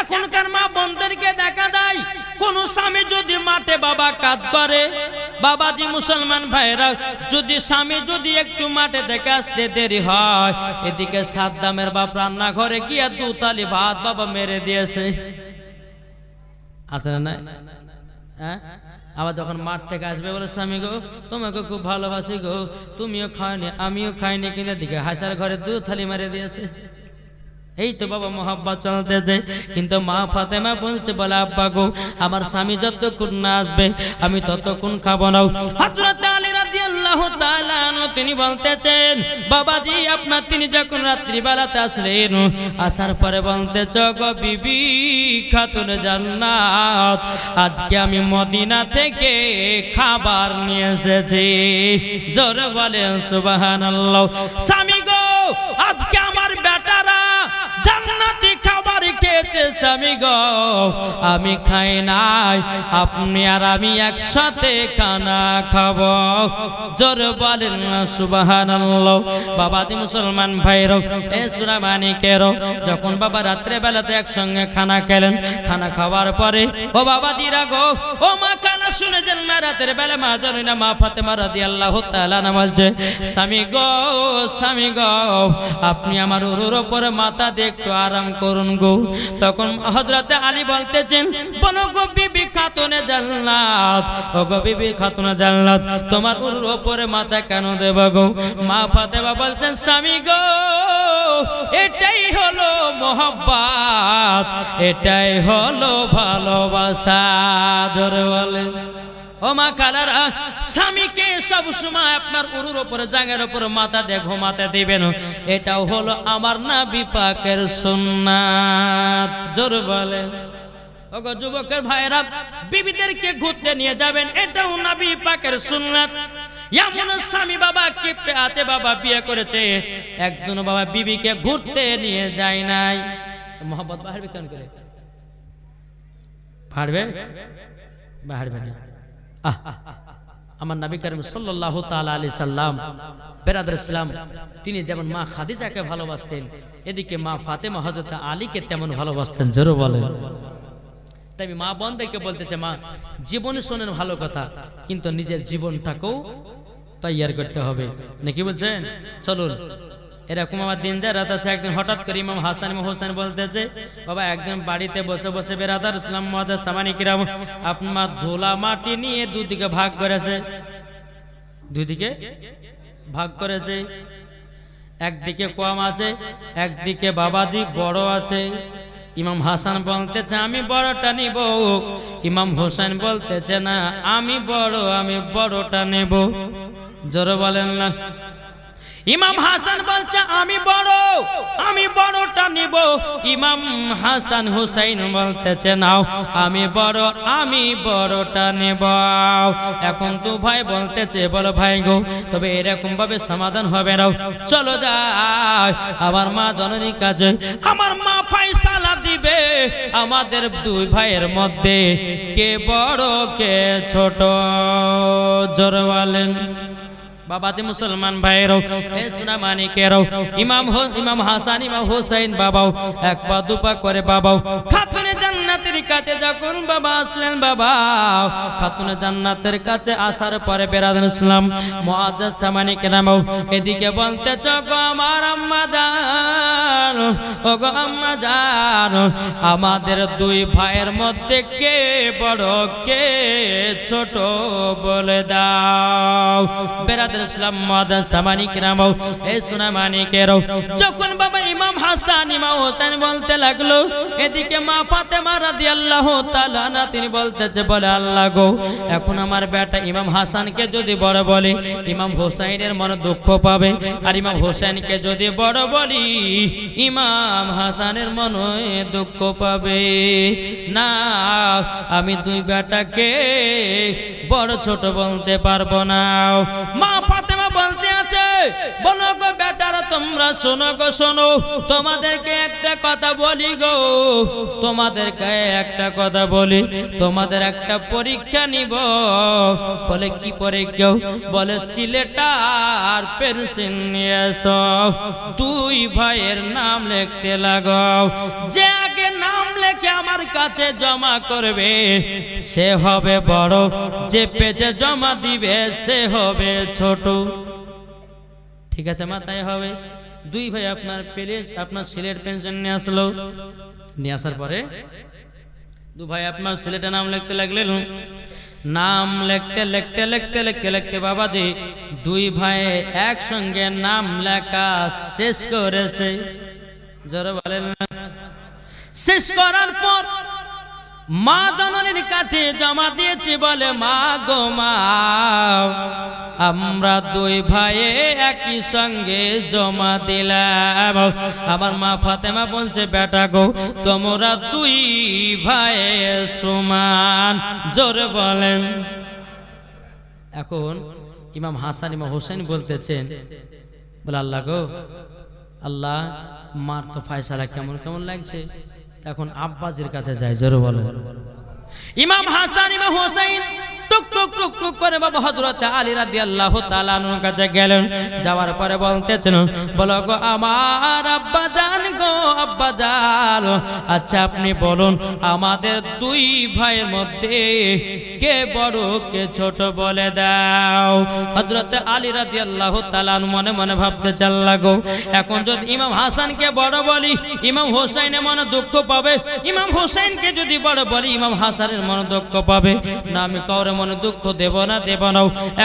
এখনকার মা বোনদেরকে দেখা যায় কোন স্বামী যদি মাঠে বাবা কাজ করে বাবাজি মুসলমান ভাইরা যদি স্বামী যদি একটু মাঠে দেখে আসতে দেরি হয় এদিকে সাদ্দামের বাপ রান্না ঘরে গিয়ে দুতালি ভাত বাবা মেরে দিয়েছে আছে না হ্যাঁ আবার যখন মাঠ থেকে আসবে বলে স্বামী গো তোমাকে খুব ভালোবাসি গো তুমিও খাওনি আমিও খাইনি কিনে দিকে হাসার ঘরে দু থালি মেরে দিয়েছে এই তো বাবা মোহাব্বত চলতেছে কিন্তু মা ফাতেমা বলছে বলে আব্বা গো আমার স্বামী যতক্ষণ না আসবে আমি ততক্ষণ খাবো না হযরত আলী রাদিয়াল্লাহু তাআলা তিনি বলতেছেন বাবাজি আপনার তিনি যখন রাত্রি বেলাতে আসলেন আসার পরে বলতেছ গো বিবি খাতুন জান্নাত আজকে আমি মদিনা থেকে খাবার নিয়ে এসেছি জোরে বলেন সুবহানাল্লাহ স্বামী গো আজকে আমার বেটারা জান্নাতি খাবার খেয়েছে স্বামী গো আমি খাই নাই আপনি আর আমি একসাথে খানা খাবো জোরে বলেন সুবহানাল্লাহ বাবাজি মুসলমান ভাইরা এ সোনা মানিকেরও যখন বাবা রাত্রে বেলাতে একসঙ্গে খানা খেলেন খানা খাওয়ার পরে ও বাবাজিরা গো ও মা খানা শুনে যান রাতের বেলা মা জানিনা মা ফাতেমা রাদিয়াল্লাহু তাআলা বলছে স্বামী গো আপনি আমার উরুর উপরে মাথা দিয়ে একটু আরাম করুন গো তখন হযরত আলী বলতেছেন বলো গো বিবি খাতুনে জান্নাত ও গো বিবি খাতুনে জান্নাত তোমার উরুর উপরে মাথা কেন দেব গো মা ফাতেমা বলছেন স্বামী গো এটাই হলো মোহব্বত এটাই হলো ভালোবাসা জোরে বলে ও মা খালারা স্বামীকে সব সময় আপনার উরুর উপরে জাঙ্গের উপরে মাথা দিয়ে ঘুমাতে দিবেন এটাও হলো আমার নবী পাকের সুন্নাত জোরে বলে ওগো যুবকের ভাইরা বিবিদেরকে ঘুরতে নিয়ে যাবেন এটাও নবী পাকের সুন্নাত এমন স্বামী বাবা কিপটে আছে বাবা বিয়ে করেছে একজন বাবা বিবিকে ঘুরতে নিয়ে যায় নাই মোহাম্মদ বাড়বে কেন করে বাড়বে না আমার নবী করিম সাল্লাল্লাহু তাআলা আলাইহি সাল্লাম বেরাদর ইসলাম তিনি যেমন মা খাদিজাকে ভালোবাসতেন এদিকে মা ফাতেমা হযরত আলীকে তেমন ভালোবাসতেন জোরে বলেন তাই মা বোনদেরকে বলতেছে মা জীবনে শোনেন ভালো কথা কিন্তু নিজের জীবনটাকেও তৈয়ার করতে হবে নাকি বলছেন চলুন এরকম আমার দিন যায় রাত আছে। একদিন হঠাৎ করে ইমাম হাসান ইমাম হোসেন বলতেছে, বাবা একদম বাড়িতে বসে বসে বেরাদার ইসলাম মুআজ্জাজ সামানি কিরাম আপনার ধুলা মাটি নিয়ে দুদিকে ভাগ করেছে, দুদিকে ভাগ করেছে, একদিকে কম আছে, একদিকে বাবাজি বড় আছে। ইমাম হাসান বলতেছে আমি বড়টা নিব, ইমাম হোসেন বলতেছে না আমি বড়টা নেব। জোরে বলেন না। ইমাম হাসান বলছে আমি বড়টা নিব, ইমাম হাসান হুসাইন বলতেছে নাও আমি বড়টা নেব। এখন তো ভাই বলতেছে বলো ভাই গো তবে এরকম ভাবে সমাধান হবে না, চলো যাই আমার মা জননীর কাছে, আমার মা ফয়সালা দিবে আমাদের দুই ভাইয়ের মধ্যে কে বড় কে ছোট। জোরে বলেন। বাবাতে মুসলমান ভাইরাও এ সোনা মানিকেরাও ইমাম হাসান ইমাম হোসেন বাবাও এক পা দুপা করে বাবাও খাতুনে জান্নাতের কাছে যখন বাবা আসলেন, বাবা খাতুনে জান্নাতের কাছে আসার পরে বেরাদান ইসলাম মুআজ্জাজ সামানি কেরামও এদিকে বলতেছ গো আমার আম্মা জান, ও গো আম্মা জান আমাদের দুই ভাইয়ের মধ্যে কে বড় কে ছোট বলে দাও। বেরাদান ইসলাম মুআজ্জাজ সামানি কেরামও এ সোনা মানিকেরাও যখন বাবা ইমাম হাসান ইমাম হোসেন বলতে লাগলো, এদিকে মা ফাতেমা রাদিয়াল্লাহু তাআলা আনহা তিনি বলতেছে বলে আল্লাহ গো এখন আমার বেটা ইমাম হাসানকে যদি বড় বলি ইমাম হোসেনের মনে দুঃখ পাবে, আর ইমাম হোসেনকে যদি বড় বলি ইমাম হাসানের মনে দুঃখ পাবে না, আমি দুই বেটাকে বড় ছোট বলতে পারবো না। মা ফাতেমা বলতে আছে বলো গো বেটারা তোমরা শোনো গো শোনো, তোমাদেরকে একটা কথা বলি গো, তোমাদেরকে একটা কথা বলি, তোমাদের একটা পরীক্ষা নিব। বলে কি পরীক্ষা? বলে সিলেটা আর পেন্সিল নিয়ে এসো, দুই ভাইয়ের নাম লিখতে লাগাও, যে আগে নাম লিখে আমার কাছে জমা করবে সে হবে বড়, যে পেজে জমা দিবে সে হবে ছোট। ঠিক আছে মা তাই হবে। দুই ভাই আপনার প্লেস আপনার সিলেট পেন্সিল নিয়ে আসলো, নিয়ে আসার পরে দু ভাই আপনার সিলেটে নাম লিখতে লাগলেন। নাম লিখতে লিখতে লিখতে লিখতে লিখতে বাবাজি দুই ভাই একসঙ্গে নাম লেখা শেষ করেছে। জোরে বলেন না। শেষ করার পর মা জননীর কাছে জমা দিয়েছি, বলে মা গো মা আমরা দুই ভাই একই সঙ্গে জমা দিলাম। আমার মা ফাতেমা বলছে বেটা গো তোমরা দুই ভাই সমান। জোরে বলেন। এখন ইমাম হাসান ইমাম হোসেন বলতেছেন বলে আল্লাহ গো আল্লাহ মার তো ফয়সালা কেমন কেমন লাগছে, এখন আব্বাজির কাছে যায়। জোরে বলেন। ইমাম হাসান ইমাম হোসেন টুক টুক টুক টুক করে বাবা হযরত আলী রাদিয়াল্লাহু তাআলা আনহুর কাছে গেলেন। যাওয়ার পরে বলতেছেন বলো গো আমার আব্বা জান গো আব্বা জান, আচ্ছা আপনি বলুন আমাদের দুই ভাইয়ের মধ্যে কে বড় কে ছোট বলে দাও। হযরত আলী রাদিয়াল্লাহু তাআলা মনে মনে ভাবতে চাল্লা গো এখন যদি ইমাম হাসানকে বড় বলি ইমাম হোসেনের মনে দুঃখ পাবে, ইমাম হোসেনকে যদি বড় বলি ইমাম হাসানের মনে দুঃখ পাবে না, আমি কাউরে মনে দুঃখ দেব না।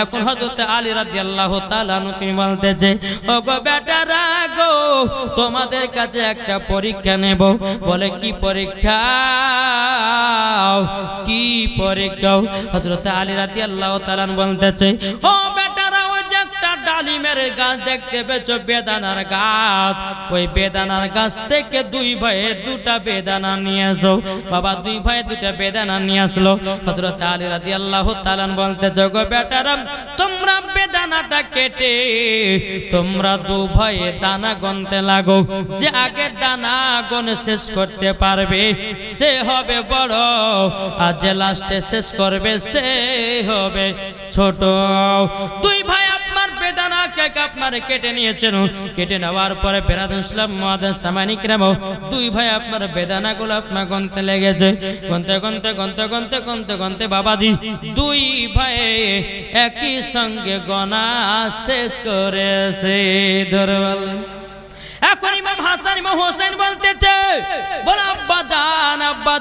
এখন হযরত আলী রাদিয়াল্লাহু তাআলা তিনি বলতেছে ও গো বেটারা গো তোমাদের কাছে একটা পরীক্ষা নেব। বলে কি পরীক্ষা? কি পরীক্ষা? হযরত আলী রাদিয়াল্লাহু তাআলা বলতেছে ও বেটারা ওই যে একটা ডালিমের গাছ দেখতে পেয়েছো বেদানার গাছ, ওই বেদানার গাছ থেকে দুই ভাই দুটা বেদানা নিয়ে আসো। বাবা দুই ভাই দুটা বেদানা নিয়ে আসলো। হযরত আলী রাদিয়াল্লাহু তাআলা বলতেছে গো বেটারা তোমরা বেদানাটা কেটে তোমরা দু ভাই দানা গুনতে লাগো, যে আগে দানা গুনে শেষ করতে পারবে সে হবে বড়, আর যে লাস্টে শেষ করবে সে হবে ছোট। দুই ভাই আপনার বেদানাকে আপনার কেটে নিয়েছেন, কেটে নেওয়ার পরে বেরাদুল ইসলাম মুআজ্জাজ সামানি কেরাম দুই ভাই আপনার বেদানাগুলো আপনার গুনতে লেগেছে। গুনতে গুনতে গুনতে গুনতে গুনতে গুনতে বাবাজি দুই ভাই একই সঙ্গে গোনা শেষ করেছে। ধরে বলেন এখন ইমাম হাসান ইমাম হোসেন বলতেছে, বল আব্বা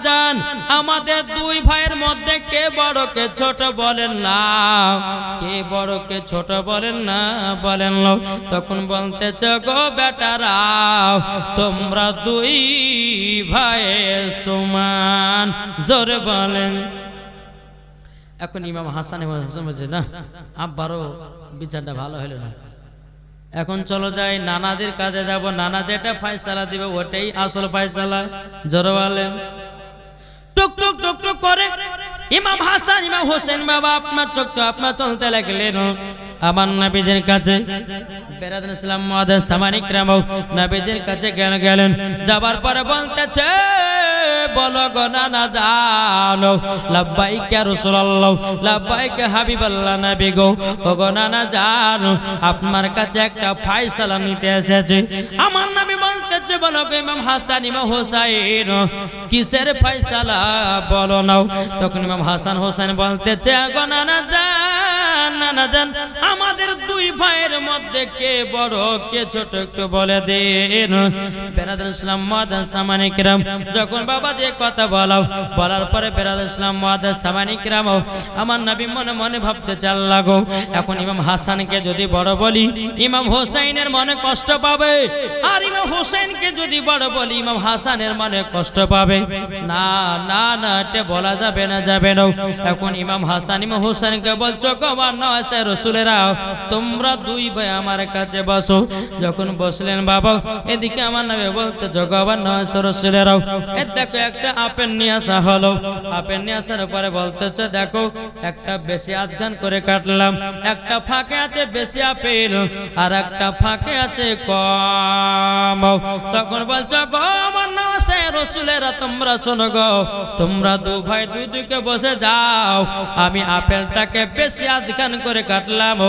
জান আমাদের দুই ভাইয়ের মধ্যে কে বড় কে ছোট বলেন না, কে বড় কে ছোট বলেন না, বলেন লোক। তখন বলতেছে, গো বেটারা তোমরা দুই ভাই সমান, জোরে বলেন। এখন ইমাম হাসান ইমাম হোসেন বলছে, না আব্বারও বিচারটা ভালো হলো না, এখন চলো যাই নানাদের কাজে যাব, নানা যেটা ফয়সালা দিবে ওটাই আসল ফয়সালা, জোরে বলেন। টুক টুক টুক টুক করে ইমাম হাসান ইমাম হোসেন বাবা আপনার চলতে লাগলেন আমার নবীজির কাছে। বেরাদুল ইসলাম মুআদ্দাস সামানিক রামও নবীজির কাছে গেলেন, যাবার পরে বলতেছে, বলো গো নানা জানো, লাব্বাইক ইয়া রাসূলুল্লাহ, লাব্বাইক হাবিবাল্লাহ, নবী গো, ও গো নানা জানো আপনার কাছে একটা ফয়সালা নিতে এসেছে। আমার নবী বলতেছে, বলো গো ইমাম হাসান ইমাম হোসেন কিসের ফয়সালা বলো নাও। তখন ইমাম হাসান হোসেন বলতেছে, গো নানা জান আমাদের দুই ভাইয়ের মধ্যে কে বড় কে ছোট একটু বলে দেন। বেরাদুল ইসলাম মুআদ্দাস সামানিক রাম যখন বাবা যে কথা বলার পরে বেরাদুল ইসলাম মুআদ্দাস সামানিক রাম আমার নবী মনে মনে ভাবতে চাল লাগো, এখন ইমাম হাসানকে যদি বড় বলি ইমাম হোসেনের মনে কষ্ট পাবে, আর ইমাম হোসেনকে যদি বড় বলি ইমাম হাসানের মনে কষ্ট পাবে। না না না, এটা বলা যাবে না, যাবে না। এখন ইমাম হাসান ইমাম হোসেনকে বলছো, গবার নয় রাসূলেরা তোমরা দুই ভাই আমার কাছে বসো। যখন বসলেন বাবা, এদিকে আমার নবী বলতে, গবার নয় রাসূলেরা এ দেখো একটা আপেল নিয়ে আসা হলো। আপেল নিয়ে আসার পরে বলতেছে, দেখো একটা বেশি আধখান করে কাটলাম, একটা ফাঁকে আছে বেশি আপেল আর একটা ফাঁকে আছে কম। তখন বলছো, গবার নয় রাসূলেরা তোমরা শোনো গো, তোমরা দু ভাই দুই দিকে বসে যাও, আমি আপেলটাকে বেশি আধখান করে কাটলাম,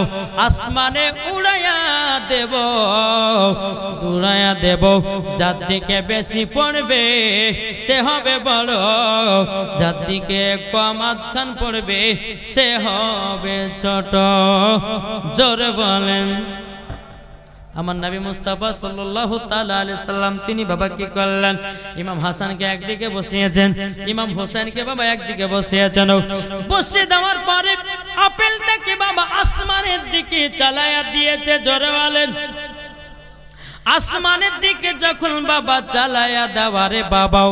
আসমানে উড়াইয়া দেব, যার দিকে বেশি পড়বে সে হবে বড়, যার দিকে কম আধখান পড়বে সে হবে ছোট, জোরে বলেন। আমার নবী মুস্তাফা সাল্লাল্লাহু তাআলা আলাইহি সাল্লাম তিনি বাবা কি করলেন, ইমাম হাসানকে একদিকে বসিয়েছেন, ইমাম হোসেনকে বাবা একদিকে বসিয়েছেন। বসিয়ে দেওয়ার পরে আপেলটাকে বাবা আসমানের দিকে চালায়া দিয়েছে, জোরে বলেন। আসমানের দিকে যখন বাবা চালায়া দেওয়ারে বাবাও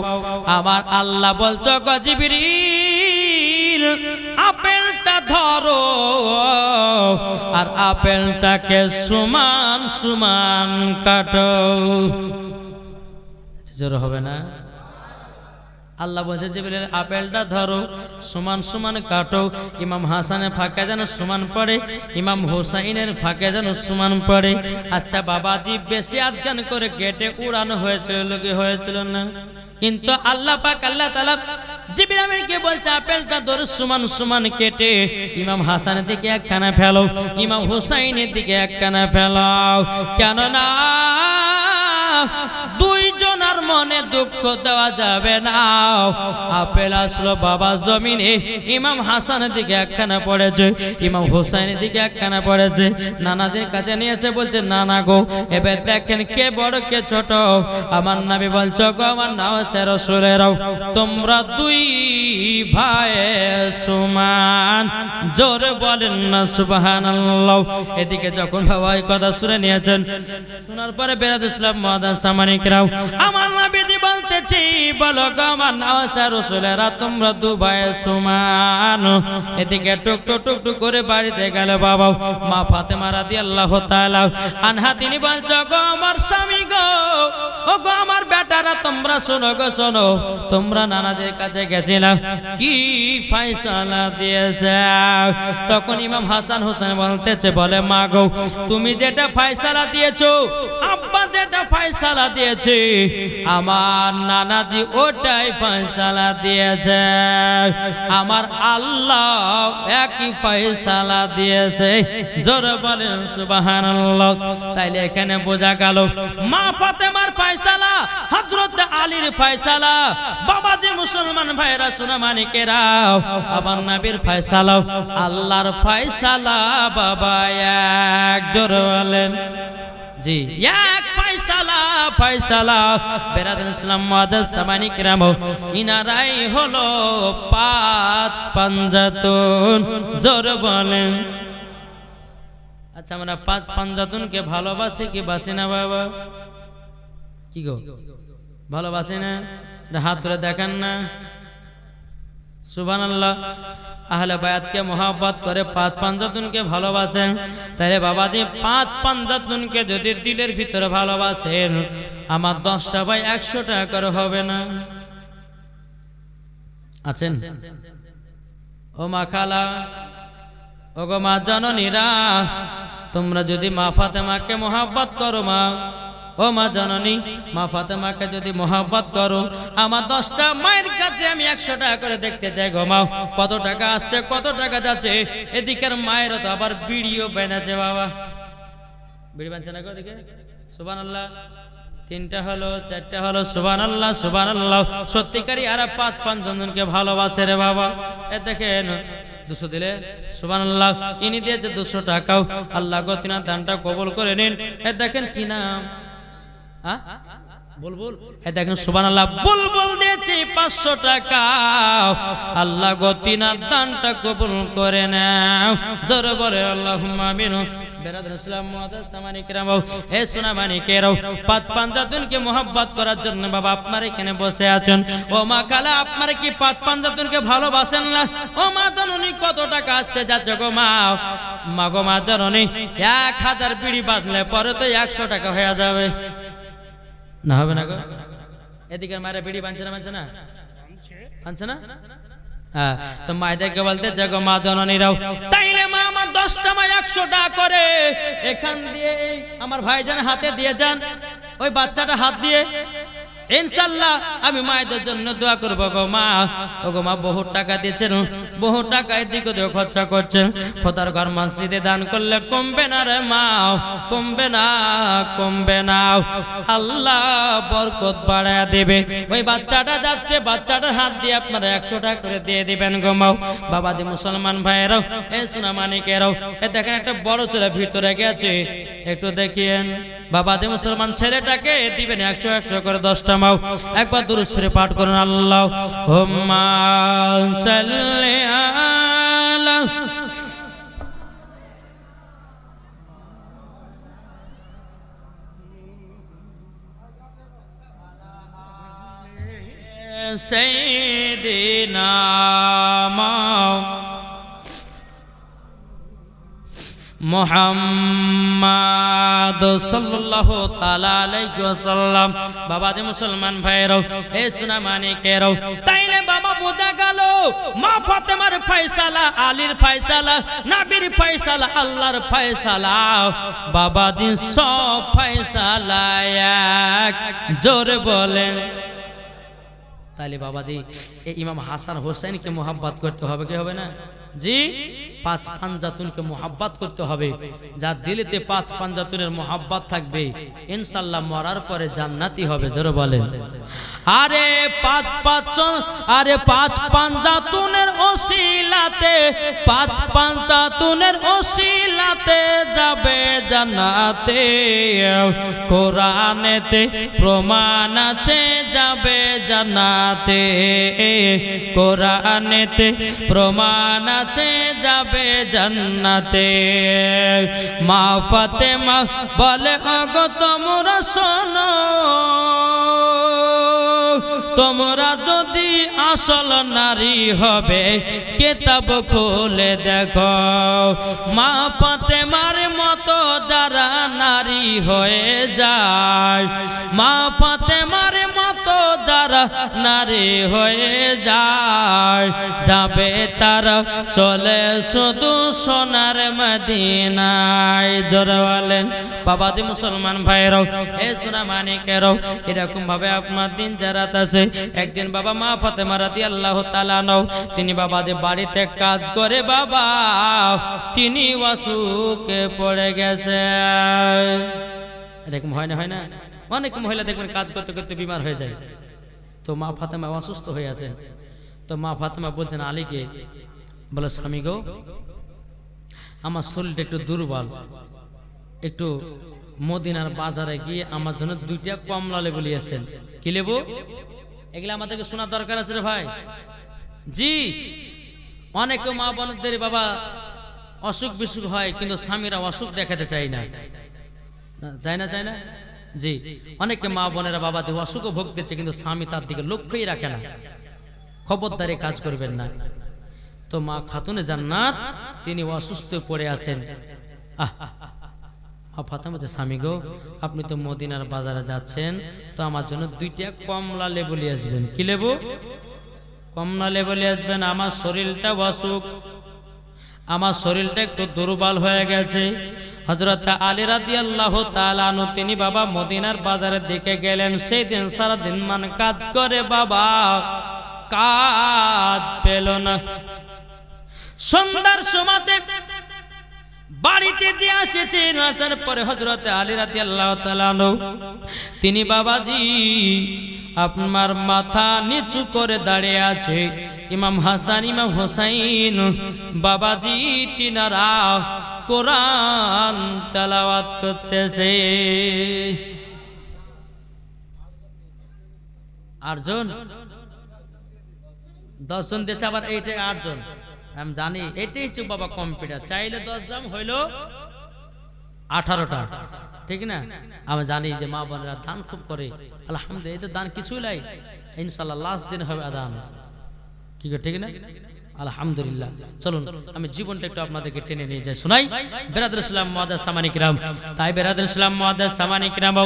আমার আল্লাহ বলছো, গো জিবরিল আপেলটা ধরো আর আপেলটাকে সমান সমান কাটো, জোর হবে না। আল্লাহ বলছে, জিবরিল আপেলটা ধরো সমান সমান কাটো, ইমাম হাসানের ফাঁকে যেন সমান পড়ে, ইমাম হোসাইনের ফাঁকে যেন সমান পড়ে। আচ্ছা বাবাজি বেশি আধখান করে কেটে উড়ানো হয়েছিল না, কিন্তু আল্লাহ পাক আল্লাহ তাআলা জিবরিল আমিনকে বলছে, আপেলটা ধরে সমান সমান কেটে ইমাম হাসানের দিকে একখানা ফেলো, ইমাম হোসাইনের দিকে একখানা ফেলাও, কেননা দুইজনের মনে দুঃখ দেওয়া যাবে না। আপেল আসলো বাবা জমিনে, ইমাম হাসানের দিকে একখানা পড়েছে, ইমাম হোসেনের দিকে একখানা পড়েছে। নানাদের কাছে নিয়ে এসে বলছে, নানা গো এবার দেখেন কে বড় কে ছোট। আমার নবী বলছো, গো আমার নাম রাসূলেরাও তোমরা দুই ভাই সমান, জোরে বলেন না সুবহানাল্লাহ। এদিকে যখন বাবা এই কথা শুনে নিয়েছেন, শোনার পরে বেরাদুল ইসলাম মুআদ্দাস সামানিক রাও আমার নবীজি বলতেছি, বলো গো আমার নাম রাসূলেরা তোমরা দু ভাই সমান। এদিকে টুক টুক টুক টুক করে বাড়িতে গেল বাবা মা ফাতেমা রাদিয়াল্লাহু তাআলা আনহা, তিনি বলছো, গো আমার স্বামী গো, ও গো আমার বেটারা তোমরা শোনো গো শোনো, তোমরা নানাদের কাছে গেছিলাম, কি ফয়সালা দিয়েছে। তখন ইমাম হাসান হোসেন বলতেছে, বলে মা গো তুমি যেটা ফয়সালা দিয়েছো, আব্বা যেটা ফয়সালা দিয়েছে, আমার নানাজি ওটাই ফয়সালা দিয়েছে, আমার আল্লাহ একই ফয়সালা দিয়েছে, জোরে বলেন সুবহানাল্লাহ। তাইলে এখানে বোঝা গেল মা ফাতেমার ফয়সালা, হযরত আলীর ফয়সালা, বাবাজি মুসলমান ভাইরা সোনা মানিকেরা, আমার নবীর ফয়সালা, আল্লাহর ফয়সালা বাবা এক, জোরে বলেন জি এক ফয়সালা। ফায়সালা ফায়সালা। বেরাদুল ইসলাম মুআদ্দাস সামানি কিরাম, ইনারাই হলো পাঁচ পাঞ্জাতন। জোর বলেন। আচ্ছা, আমরা পাঁচ পাঞ্জাতনকে ভালোবাসি কি বাসি না বাবা? কি গো, ভালোবাসি না? হাত তুলে দেখেন না। সুবহানাল্লাহ। আহলে বায়াতকে মোহাব্বত করে, পাঁচ পাঞ্জাতনকে ভালোবাসেন। তাহলে বাবাজি পাঁচ পাঞ্জাতনকে যদি দিলের ভিতরে ভালোবাসেন, আমার 10টা ভাই 100 টাকা করে হবে না? আছেন? ও মা খালা, ও গো মা জননীরা, তোমরা যদি মা ফাতেমাকে মোহাব্বত করো, মা ও মা জননী, মা ফাতেমাকে যদি মোহাব্বত করো, আমার 10টা মায়ের কাছে আমি 100 টাকা করে দেখতে চাই গো মা। কত টাকা আসছে, কত টাকা যাচ্ছে। এদিকের মায়েরও তো আবার বিড়িও বানাচ্ছে বাবা। বিড়ি বানছে না গো এদিকে? সুবহানাল্লাহ। 3টা হলো, 4টা হলো। সুবহানাল্লাহ সুবহানাল্লাহ। সত্যিকারই আর পাঁচ পাঁচজনকে ভালোবাসে রে বাবা। এ দেখেন 200 দিলে সুবহানাল্লাহ। ইনি দিয়েছে 200 টাকাও। আল্লাহ গো তিনার দানটা কবুল করে নিন। এ দেখেন কি নাম? বুলবুল। এ দেখেন সুবহানাল্লাহ, বুলবুল দিয়েছে 500 টাকা। আল্লাহ গো তিনার দানটা কবুল করে নাও। জোরে বলে আল্লাহুম্মা আমিন। বেরাদুল ইসলাম মুআদ্দাস সামানি কিরাম, হে সোনা মানিকেরাও, পাঁচ পাঞ্জাতনকে মোহাব্বত করার জন্য বাবা আপনারা এখানে বসে আছেন। ও মা খালা, আপনারা কি পাঁচ পাঞ্জাতনকে ভালোবাসেন না? ও মা জননী, কত টাকা আসছে যাচ্ছে গো মা? মা গো মা জননী, 1000 বিড়ি বাঁধলে পরে তো 100 টাকা হয়ে যাবে না? হবে না গো? এদিকে মায়েরা বিড়ি বাঁধছে না? বাঁধছে না? বাঁধছে না? হ্যাঁ, তো মায়েদেরকে বলতে গো মা জননীরাও, তাইলে মা আমার 10টা মা 100 টাকা করে এখান দিয়ে আমার ভাইজান হাতে দিয়ে যান। ওই বাচ্চাটা হাত দিয়ে ইনশাআল্লাহ আমি মায়েদের জন্য দোয়া করব গো মা। ও গো মা, বহু টাকা দিয়েছেন, বহু টাকা এদিক ওদিক খরচা করছেন। খোদার ঘর মসজিদে দান করলে কমবে না রে মা, কমবে না, কমবে না। আল্লাহ বরকত বাড়ায় দেবে। ওই বাচ্চাটা যাচ্ছে, বাচ্চাটার হাত দিয়ে আপনারা 100 টাকা করে দিয়ে দিবেন গো মা। বাবাজি মুসলমান ভাইয়েরাও, এ সোনা মানিকেরাও, এ দেখেন একটা বড় ছেলে ভিতরে গেছে, একটু দেখিয়েন। বাবাজি মুসলমান ছেলেটাকে দিবেন 100 করে 10টা মাও। একবার দুরূদ শরীফ পাঠ করুন। আল্লাহুম্মা সাল্লি আলা সাইয়্যিদিনা মুহাম্মদ সাল্লাল্লাহু তাআলা আলাইহি ওয়াসাল্লাম। বাবাজি মুসলমান ভাইরাও, এ সোনা মানিকেরাও, তাইলে বাবা বোঝা গেল মা ফাতেমার ফয়সালা, আলীর ফয়সালা, নবীর ফয়সালা, আল্লাহর ফয়সালা। বাবাজি সব ফয়সালা এক। জোরে বলেন। তাইলে বাবাজি এই ইমাম হাসান হোসেনকে মোহাব্বত করতে হবে কি হবে না? জি, পাঁচ পাঞ্জাতনকে মোহাব্বত করতে হবে। যার দিলেতে পাঁচ পাঞ্জাতনের মোহাব্বত থাকবে ইনশাআল্লাহ মরার পরে জান্নাতি হবে। জোরে বলেন। আরে পাঁচ পাঞ্জাতনের ওসিলাতে, পাঁচ পাঞ্জাতনের ওসিলাতে যাবে জান্নাতে। কোরআনেতে প্রমাণ আছে যাবে জান্নাতে। কোরআনেতে প্রমাণ আছে যাবে জান্নাতে। মা ফাতেমা বলে ওগো তোমরা শোনো, তোমরা যদি আসল নারী হবে কিতাব খুলে দেখো। মা ফাতেমার মতো যারা নারী হয়ে যায়, মা ফাতেমার মতো যারা নারী হয়ে যায়, যাবে তারা চলে শুধু সোনার মদিনায়। জোরে বলেন। বাবাজি মুসলমান ভাইরাও, এ সোনা মানিকেরাও, এরকম ভাবে আপনার দিন জারাত আছে। একদিন বাবা মা ফাতেমা রাদিয়াল্লাহু তাআলা আনহা, তিনি বাবাজি বাড়িতে কাজ করে বাবা তিনি অসুখে পড়ে গেছে। এরকম হয় না? হয় না? অনেক মহিলা দেখবেন কাজ করতে করতে বিমার হয়ে যায়। তো মা ফাতেমা অসুস্থ হয়ে আছেন। তো মা ফাতেমা বলছেন আলীকে, বলে স্বামী গো, আমার শরীরটা একটু দুর্বল, একটু মদিনার বাজারে গিয়ে আমার জন্য 2টা কমলা লেবু নিয়েছেন। কি লেবু? এগুলো আমাদেরকে শোনার দরকার আছে রে ভাই। জি, অনেকে মা বোনদের বাবা অসুখ বিসুখ হয়, কিন্তু স্বামীরা অসুখ দেখাতে চায় না, চায় না। জি, অনেকে মা বোনেরা বাবাদের অসুখ ভুগতেছে, কিন্তু স্বামী তার দিকে লক্ষ্যই রাখে না। খবরদারি কাজ করবেন না। তো মা খাতুনে জান্নাত তিনি অসুস্থ পড়ে আছেন। ফাতেমা বলছে, স্বামী গো, আপনি তো মদিনার বাজারে যাচ্ছেন, তো আমার জন্য 2টা কমলা লেবু নিয়ে আসবেন। কি লেবু? কমলা লেবু নিয়ে আসবেন। আমার শরীরটা অসুখ, আমার শরীরটা একটু দুর্বল হয়ে গেছে। হযরত আলী রাদিয়াল্লাহু তাআলা আনহু তিনি বাবা মদিনার বাজারের দিকে গেলেন। সেই দিন সারা দিন মান কাজ করে বাবা, কাজ পেল না। সন্ধ্যার সময়তে বাড়িতে দিয়ে আসেছেন। আসার পরে হযরত আলী রাদিয়াল্লাহু তাআলা আনহু তিনি বাবাজি আপনার মাথা নিচু করে দাঁড়িয়ে আছে। ইমাম হাসান ইমাম হুসাইন বাবাজি তিনারা কোরআন তেলাওয়াত করতেছে। 8 জন 10 জন দিয়েছে, আবার এইটা 8 জন। আমি জানি এটাই হচ্ছে বাবা কম্পিউটার, চাইলে 10 জন হইলো 18টা, ঠিক না? আমি জানি যে মা বোনেরা দান খুব করে, আলহামদুলিল্লাহ। এই তো দান কিছুই নাই, ইনশাআল্লাহ লাস্ট দিন হবে আদান, কি করে, ঠিক না? আলহামদুলিল্লাহ। চলুন আমি জীবনটা একটু আপনাদেরকে টেনে নিয়ে যাই, শোনাই। বেরাদুল ইসলাম মুআদ্দাস সামানী কিরাম, তাই বেরাদুল ইসলাম মুআদ্দাস সামানী কিরাম,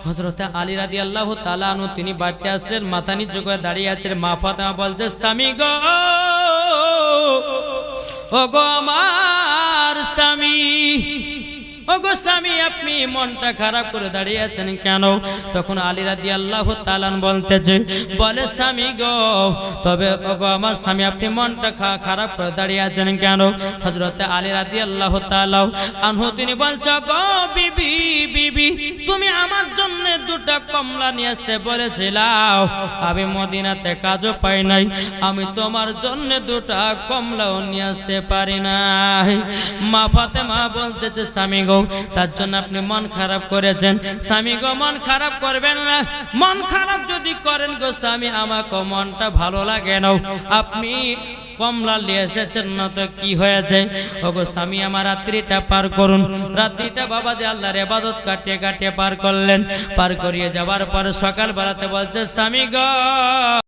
হযরত আলী রাদিয়াল্লাহু তাআলা আনহু তিনি বাড়িতে আসলেন, মাথা নিচু করে দাঁড়িয়ে আছেন। মা ফাতেমা বলছে, স্বামী গো, ও গো আমার স্বামী, ও গো স্বামী, আপনি মনটা খারাপ করে দাঁড়িয়ে আছেন কেন? তখন আলী রাদিয়াল্লাহু তাআলা বলতেছে, বলে স্বামী গো, তবে ও গো আমার স্বামী, আপনি মনটা খারাপ করে দাঁড়িয়ে আছেন কেন? হযরত আলী রাদিয়াল্লাহু তাআলা আনহু তিনি বলছে, গো বিবি, বিবি তুমি আমার জন্য 2টা কমলা নিয়ে আসতে বলেছিলাম, আমি মদিনাতে কাজও পাই নাই, আমি তোমার জন্য 2টা কমলাও নিয়ে আসতে পারি নাই। মা ফাতেমা বলতেছে, স্বামী গো, তার জন্য আপনি মন খারাপ করেছেন। স্বামী গো, মন খারাপ করবেন না, মন খারাপ যদি করেন গো স্বামী, আমাকে মনটা ভালো লাগে না। আপনি কমলা নিয়ে এসেছেন না তো কি হয়েছে? ও গো স্বামী, আমার রাত্রিটা পার করুন। রাত্রিটা বাবা যে আল্লাহর ইবাদত কাটিয়ে কাটিয়ে পার করলেন। পার করিয়ে যাওয়ার পর সকাল বেলাতে বলছে, স্বামী গো